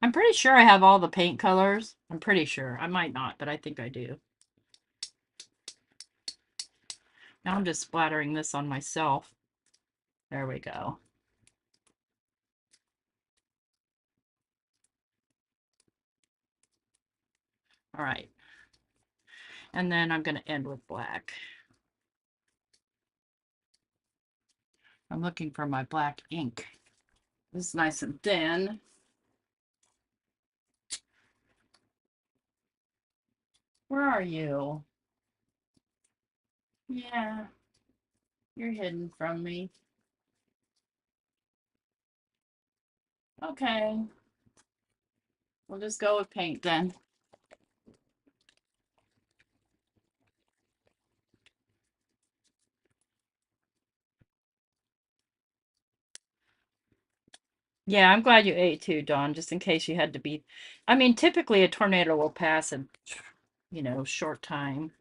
I'm pretty sure I have all the paint colors. I'm pretty sure. I might not, but I think I do. Now I'm just splattering this on myself. There we go. All right. And then I'm going to end with black. I'm looking for my black ink. This is nice and thin. Where are you? Yeah, you're hidden from me. Okay. We'll just go with paint then. Yeah, I'm glad you ate too, Dawn, just in case you had to be. I mean, typically a tornado will pass in, short time.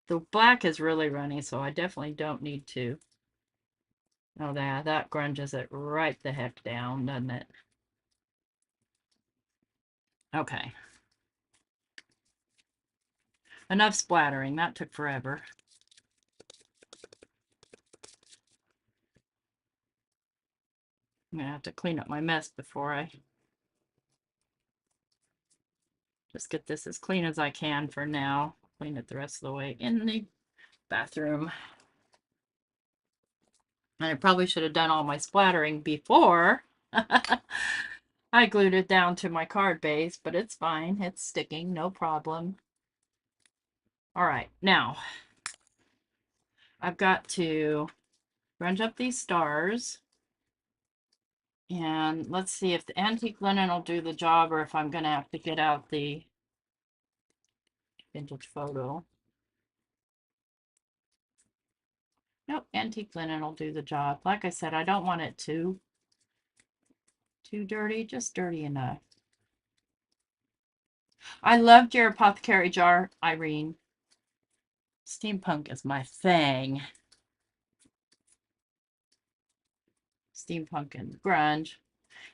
The black is really runny, so I definitely don't need to. Oh, that grunges it right the heck down, doesn't it? Okay. Enough splattering. That took forever. I'm gonna have to clean up my mess before I just get this as clean as I can for now. Clean it the rest of the way in the bathroom. And I probably should have done all my splattering before I glued it down to my card base, but it's fine. It's sticking, no problem. All right, now I've got to grunge up these stars. And let's see if the antique linen will do the job or if I'm going to have to get out the vintage photo. Nope, antique linen will do the job. Like I said, I don't want it too dirty, just dirty enough. I loved your apothecary jar, Irene. Steampunk is my thing. Steampunk and grunge.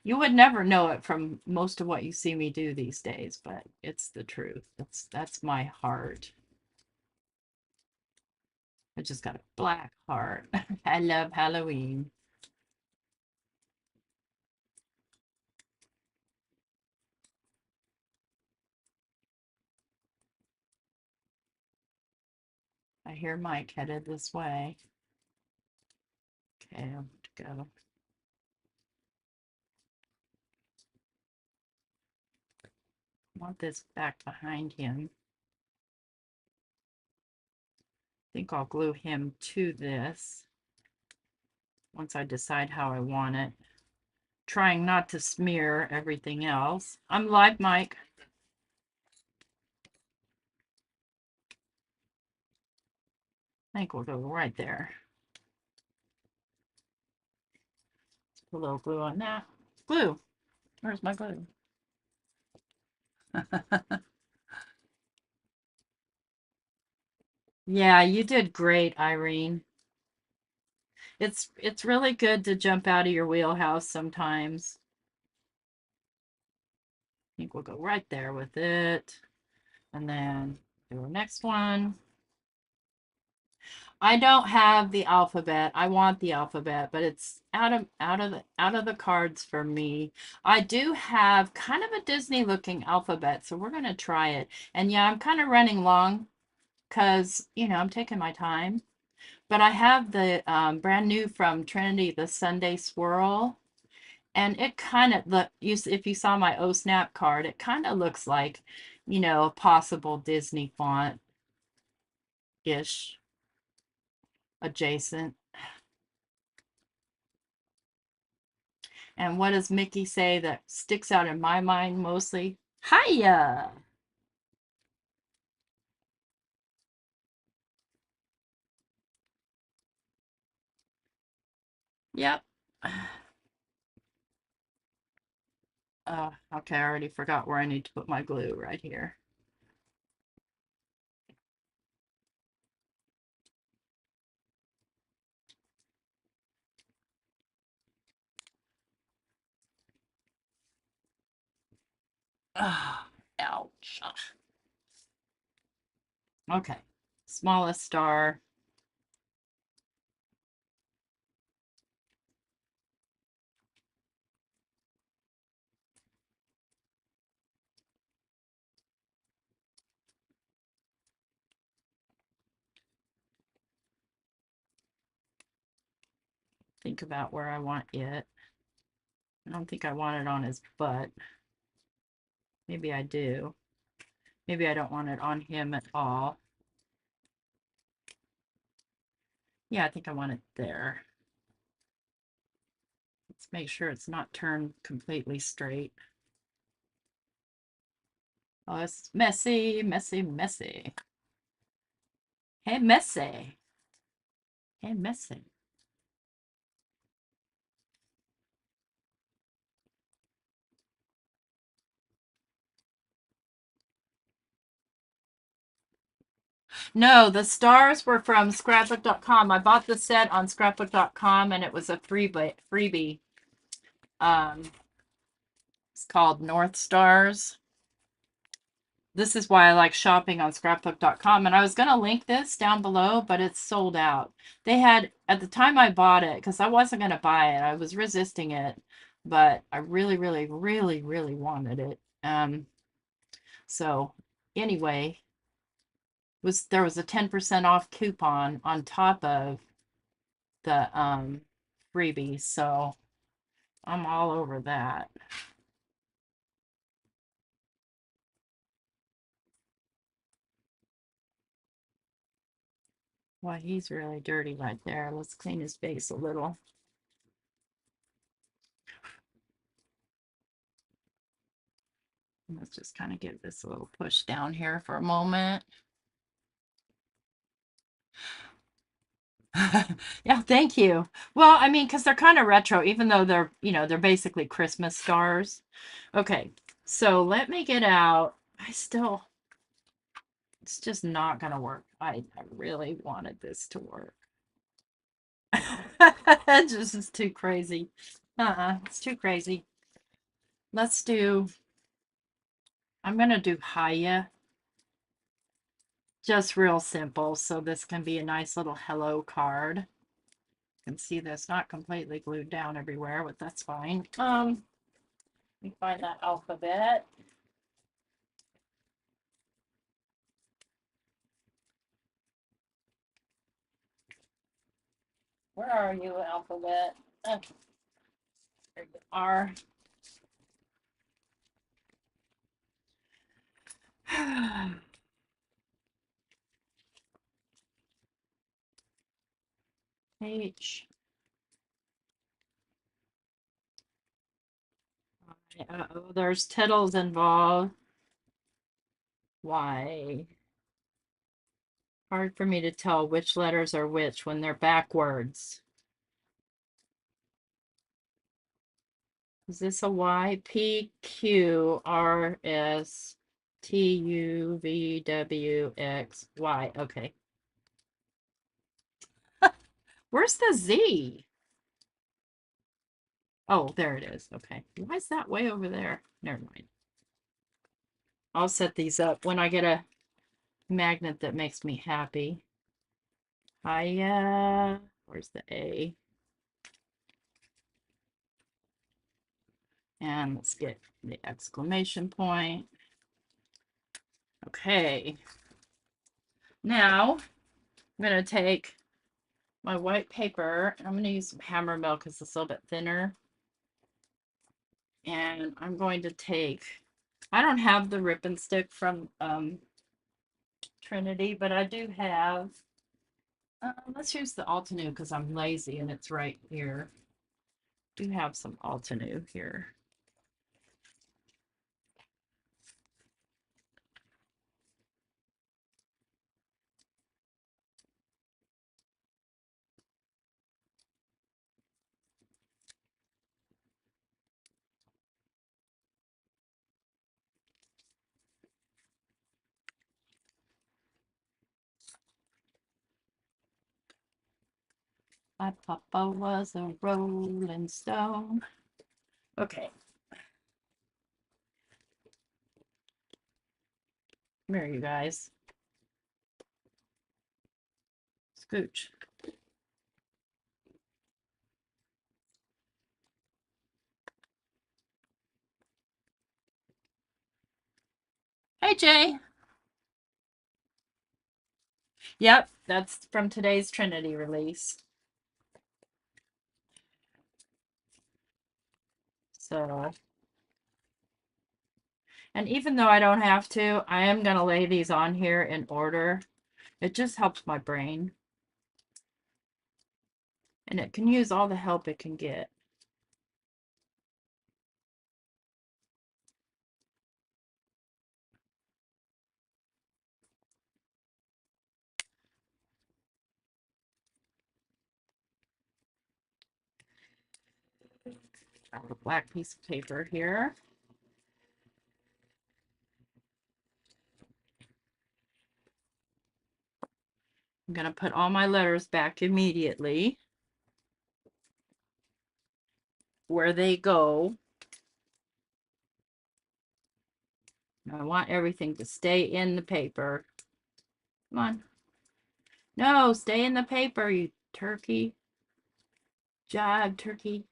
You would never know it from most of what you see me do these days, but it's the truth. That's my heart. I just got a black heart. I love Halloween. I hear Mike headed this way. Okay, I'll have to go. I want this back behind him. I think I'll glue him to this once I decide how I want it. Trying not to smear everything else. I'm live, Mike. I think we'll go right there. Put a little glue on that. Glue. Where's my glue? Yeah, you did great, Irene. It's really good to jump out of your wheelhouse sometimes. I think we'll go right there with it. And then do our next one. I don't have the alphabet. I want the alphabet, but it's out of the cards for me. I do have kind of a Disney looking alphabet, so we're gonna try it. And yeah, I'm kind of running long because I'm taking my time. But I have the brand new from Trinity, the Sunday Swirl, and it kind of look if you saw my O Snap card, it kind of looks like a possible Disney font ish adjacent. And what does Mickey say that sticks out in my mind mostly? Hiya! Yep. Okay, I already forgot where I need to put my glue right here. Ah, ouch. Okay, smallest star. Think about where I want it. I don't think I want it on his butt. Maybe I do. Maybe I don't want it on him at all. Yeah, I think I want it there. Let's make sure it's not turned completely straight. Oh, it's messy, messy, messy. Hey, messy. Hey, messy. No, the stars were from scrapbook.com. I bought the set on scrapbook.com and it was a freebie. Um, it's called North Stars. This is why I like shopping on scrapbook.com. And I was going to link this down below, but it's sold out. They had, at the time I bought it, because I wasn't going to buy it, I was resisting it, but I really, really, really, really wanted it. So anyway, there was a 10% off coupon on top of the freebie, so I'm all over that. Well, he's really dirty right there. Let's clean his face a little. Let's just kind of give this a little push down here for a moment. Yeah, thank you. Well, I mean, because they're kind of retro, even though they're basically Christmas stars. Okay, so let me get out. It's just not gonna work. I really wanted this to work. It just is too crazy. It's too crazy. I'm gonna do Haya. Just real simple, so this can be a nice little hello card. You can see this not completely glued down everywhere, but that's fine. Let me find that alphabet. Where are you, alphabet? There you are. H. Uh-oh, there's tittles involved. Y. Hard for me to tell which letters are which when they're backwards. Is this a Y? P Q R S T U V W X Y. Okay. Where's the Z? Oh, there it is. Okay. Why is that way over there? Never mind. I'll set these up when I get a magnet that makes me happy. Hiya. Where's the A? And let's get the exclamation point. Okay. Now I'm going to take my white paper. I'm going to use some hammer mill because it's a little bit thinner. And I'm going to take, I don't have the rip and stick from Trinity, but I do have, let's use the Altenew because I'm lazy and it's right here. Do have some Altenew here. My papa was a rolling stone. Okay. Come here, you guys. Scooch. Hey, Jay. Yep, that's from today's Trinity release. So, and even though I don't have to, I am going to lay these on here in order. It just helps my brain. And it can use all the help it can get. I have a black piece of paper here. I'm going to put all my letters back immediately where they go. I want everything to stay in the paper. Come on. No, stay in the paper, you turkey. Jive, turkey.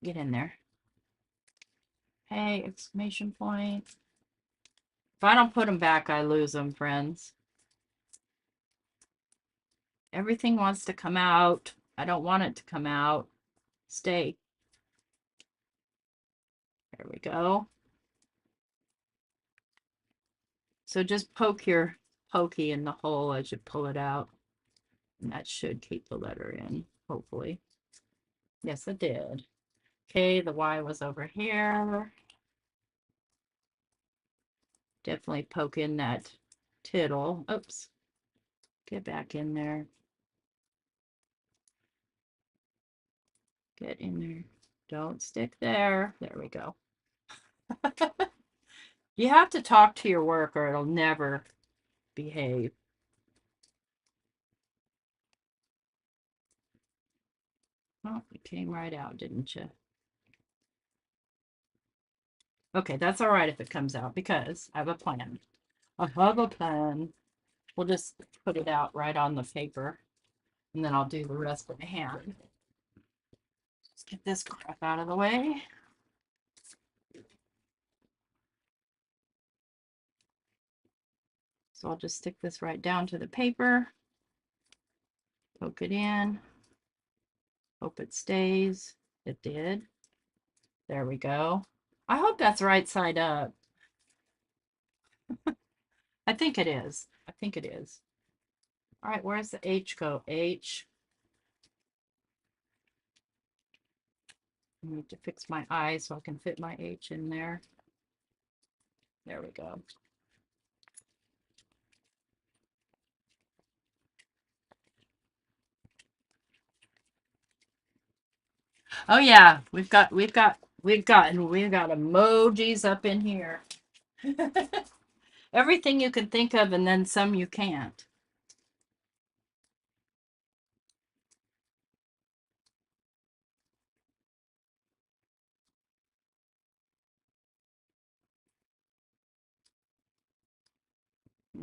Get in there. Hey, exclamation point. If I don't put them back, I lose them, friends. Everything wants to come out. I don't want it to come out. Stay. There we go. So just poke your pokey in the hole as you pull it out. And that should keep the letter in, hopefully. Yes, it did. Okay, the Y was over here. Definitely poke in that tittle. Oops. Get back in there. Get in there. Don't stick there. There we go. You have to talk to your work or it'll never behave. Oh, it came right out, didn't you? Okay, that's all right if it comes out because I have a plan. I have a plan. We'll just put it out right on the paper and then I'll do the rest by hand. Let's get this crap out of the way. So I'll just stick this right down to the paper. Poke it in. Hope it stays. It did. There we go. I hope that's right side up. I think it is. I think it is. All right, where's the H go? H. I need to fix my eyes so I can fit my H in there. There we go. Oh yeah, we've got emojis up in here. Everything you can think of and then some you can't.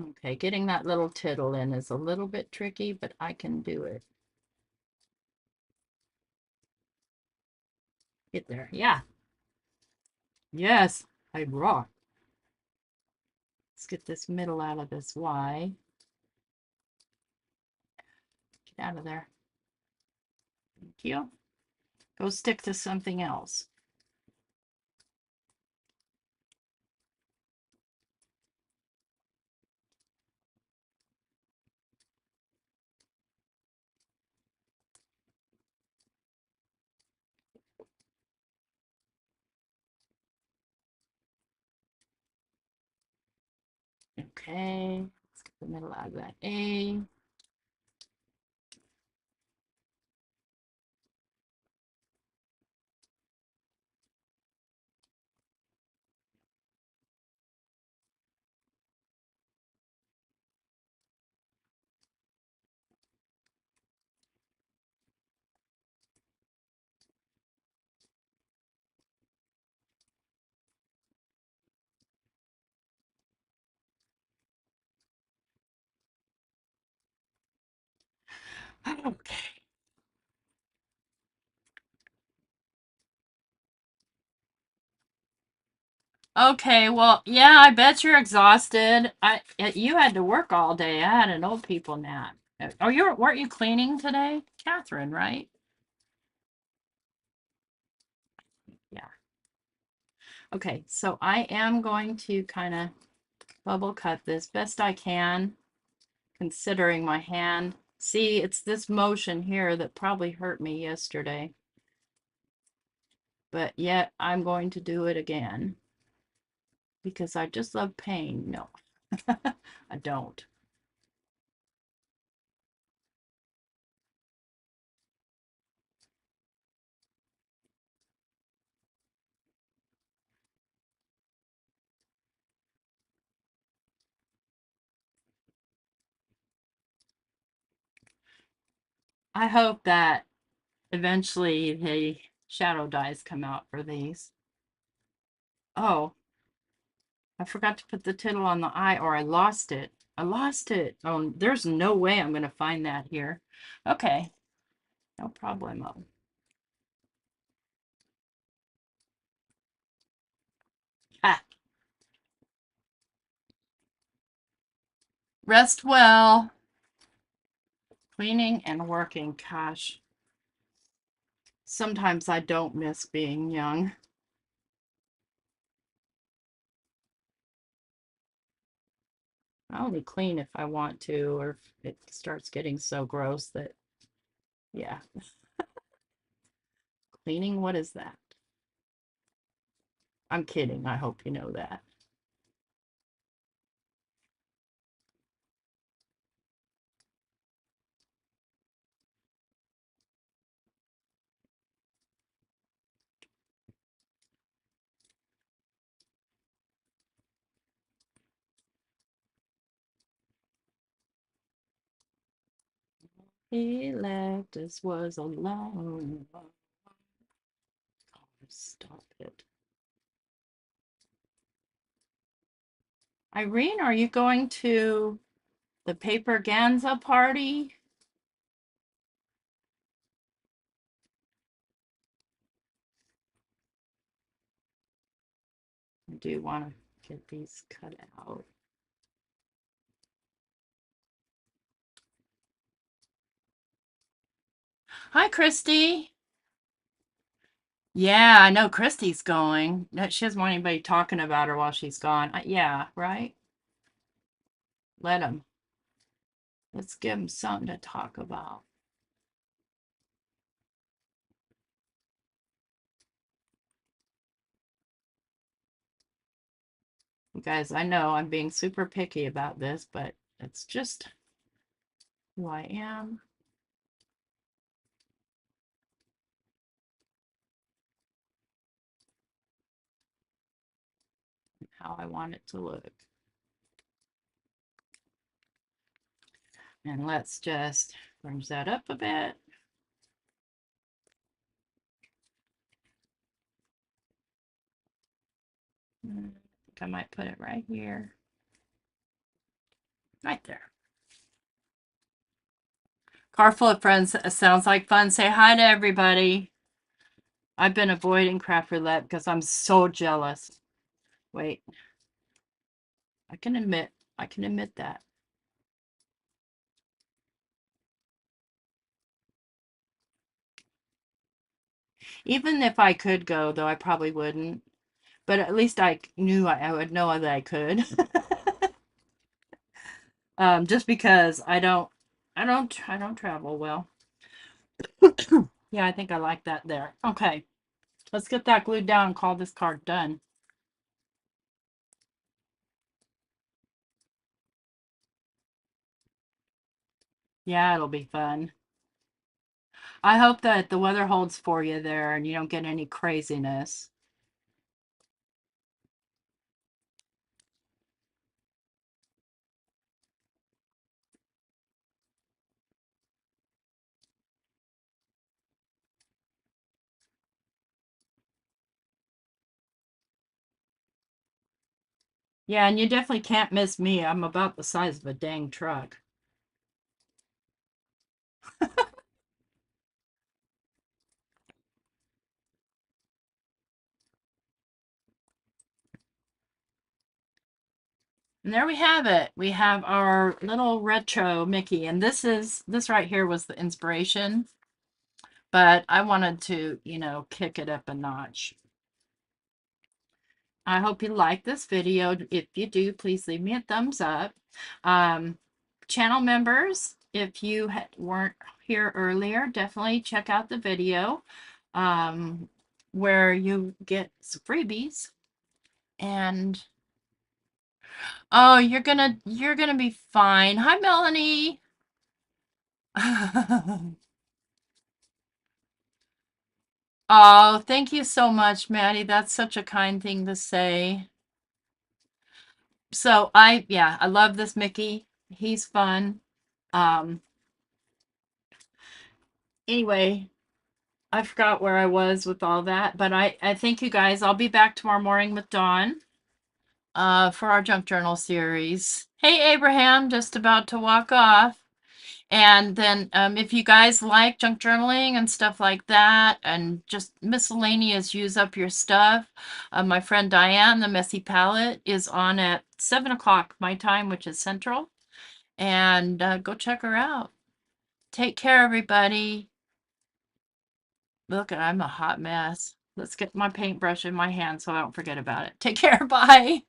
Okay, getting that little tittle in is a little bit tricky, but I can do it. Get there. Yeah. Yes, I rock. Let's get this middle out of this Y. Get out of there. Thank you. Go stick to something else. Okay, let's get the middle out of that A. Okay. Okay, well, yeah, I bet you're exhausted. You had to work all day. I had an old people nap. Oh, weren't you cleaning today? Catherine, right? Yeah. Okay, so I am going to kind of bubble cut this best I can, considering my hand. See, it's this motion here that probably hurt me yesterday. But yet I'm going to do it again because I just love pain. No, I don't. I hope that eventually the shadow dies come out for these. Oh, I forgot to put the tittle on the eye, or I lost it. I lost it. Oh, there's no way I'm going to find that here. Okay, no problemo. Ah, rest well. Cleaning and working. Gosh, sometimes I don't miss being young. I only clean if I want to, or if it starts getting so gross that, yeah. Cleaning, what is that? I'm kidding. I hope you know that. He left us was alone. Oh, stop it. Irene, are you going to the paper Ganza party? I do want to get these cut out. Hi, Christy. Yeah, I know Christy's going. She doesn't want anybody talking about her while she's gone. Yeah, right? Let them. Let's give them something to talk about. You guys, I know I'm being super picky about this, but it's just who I am and how I want it to look. And let's just fringe that up a bit. I think I might put it right here. Right there. Car full of friends. Sounds like fun. Say hi to everybody. I've been avoiding craft roulette because I'm so jealous. Wait. I can admit that. Even if I could go, though, I probably wouldn't. But at least I knew I would know that I could. Just because I don't travel well. Yeah, I think I like that there. Okay, let's get that glued down and call this card done. Yeah, it'll be fun. I hope that the weather holds for you there and you don't get any craziness. Yeah, and you definitely can't miss me. I'm about the size of a dang truck. And there we have it. We have our little retro Mickey, and this right here was the inspiration, but I wanted to, kick it up a notch. I hope you like this video. If you do, please leave me a thumbs up. Um, Channel members, if you weren't here earlier, definitely check out the video um, where you get some freebies. And oh, you're gonna be fine. Hi, Melanie. Oh, thank you so much, Maddie. That's such a kind thing to say. So yeah, I love this Mickey. He's fun. Um, anyway, I forgot where I was with all that, but I thank you guys. I'll be back tomorrow morning with Dawn for our junk journal series. Hey, Abraham, just about to walk off. And then if you guys like junk journaling and stuff like that, and just miscellaneous, use up your stuff, my friend Diane, the Messy Palette, is on at 7 o'clock my time, which is Central. And go check her out. Take care, everybody. Look, I'm a hot mess. Let's get my paintbrush in my hand so I don't forget about it. Take care. Bye.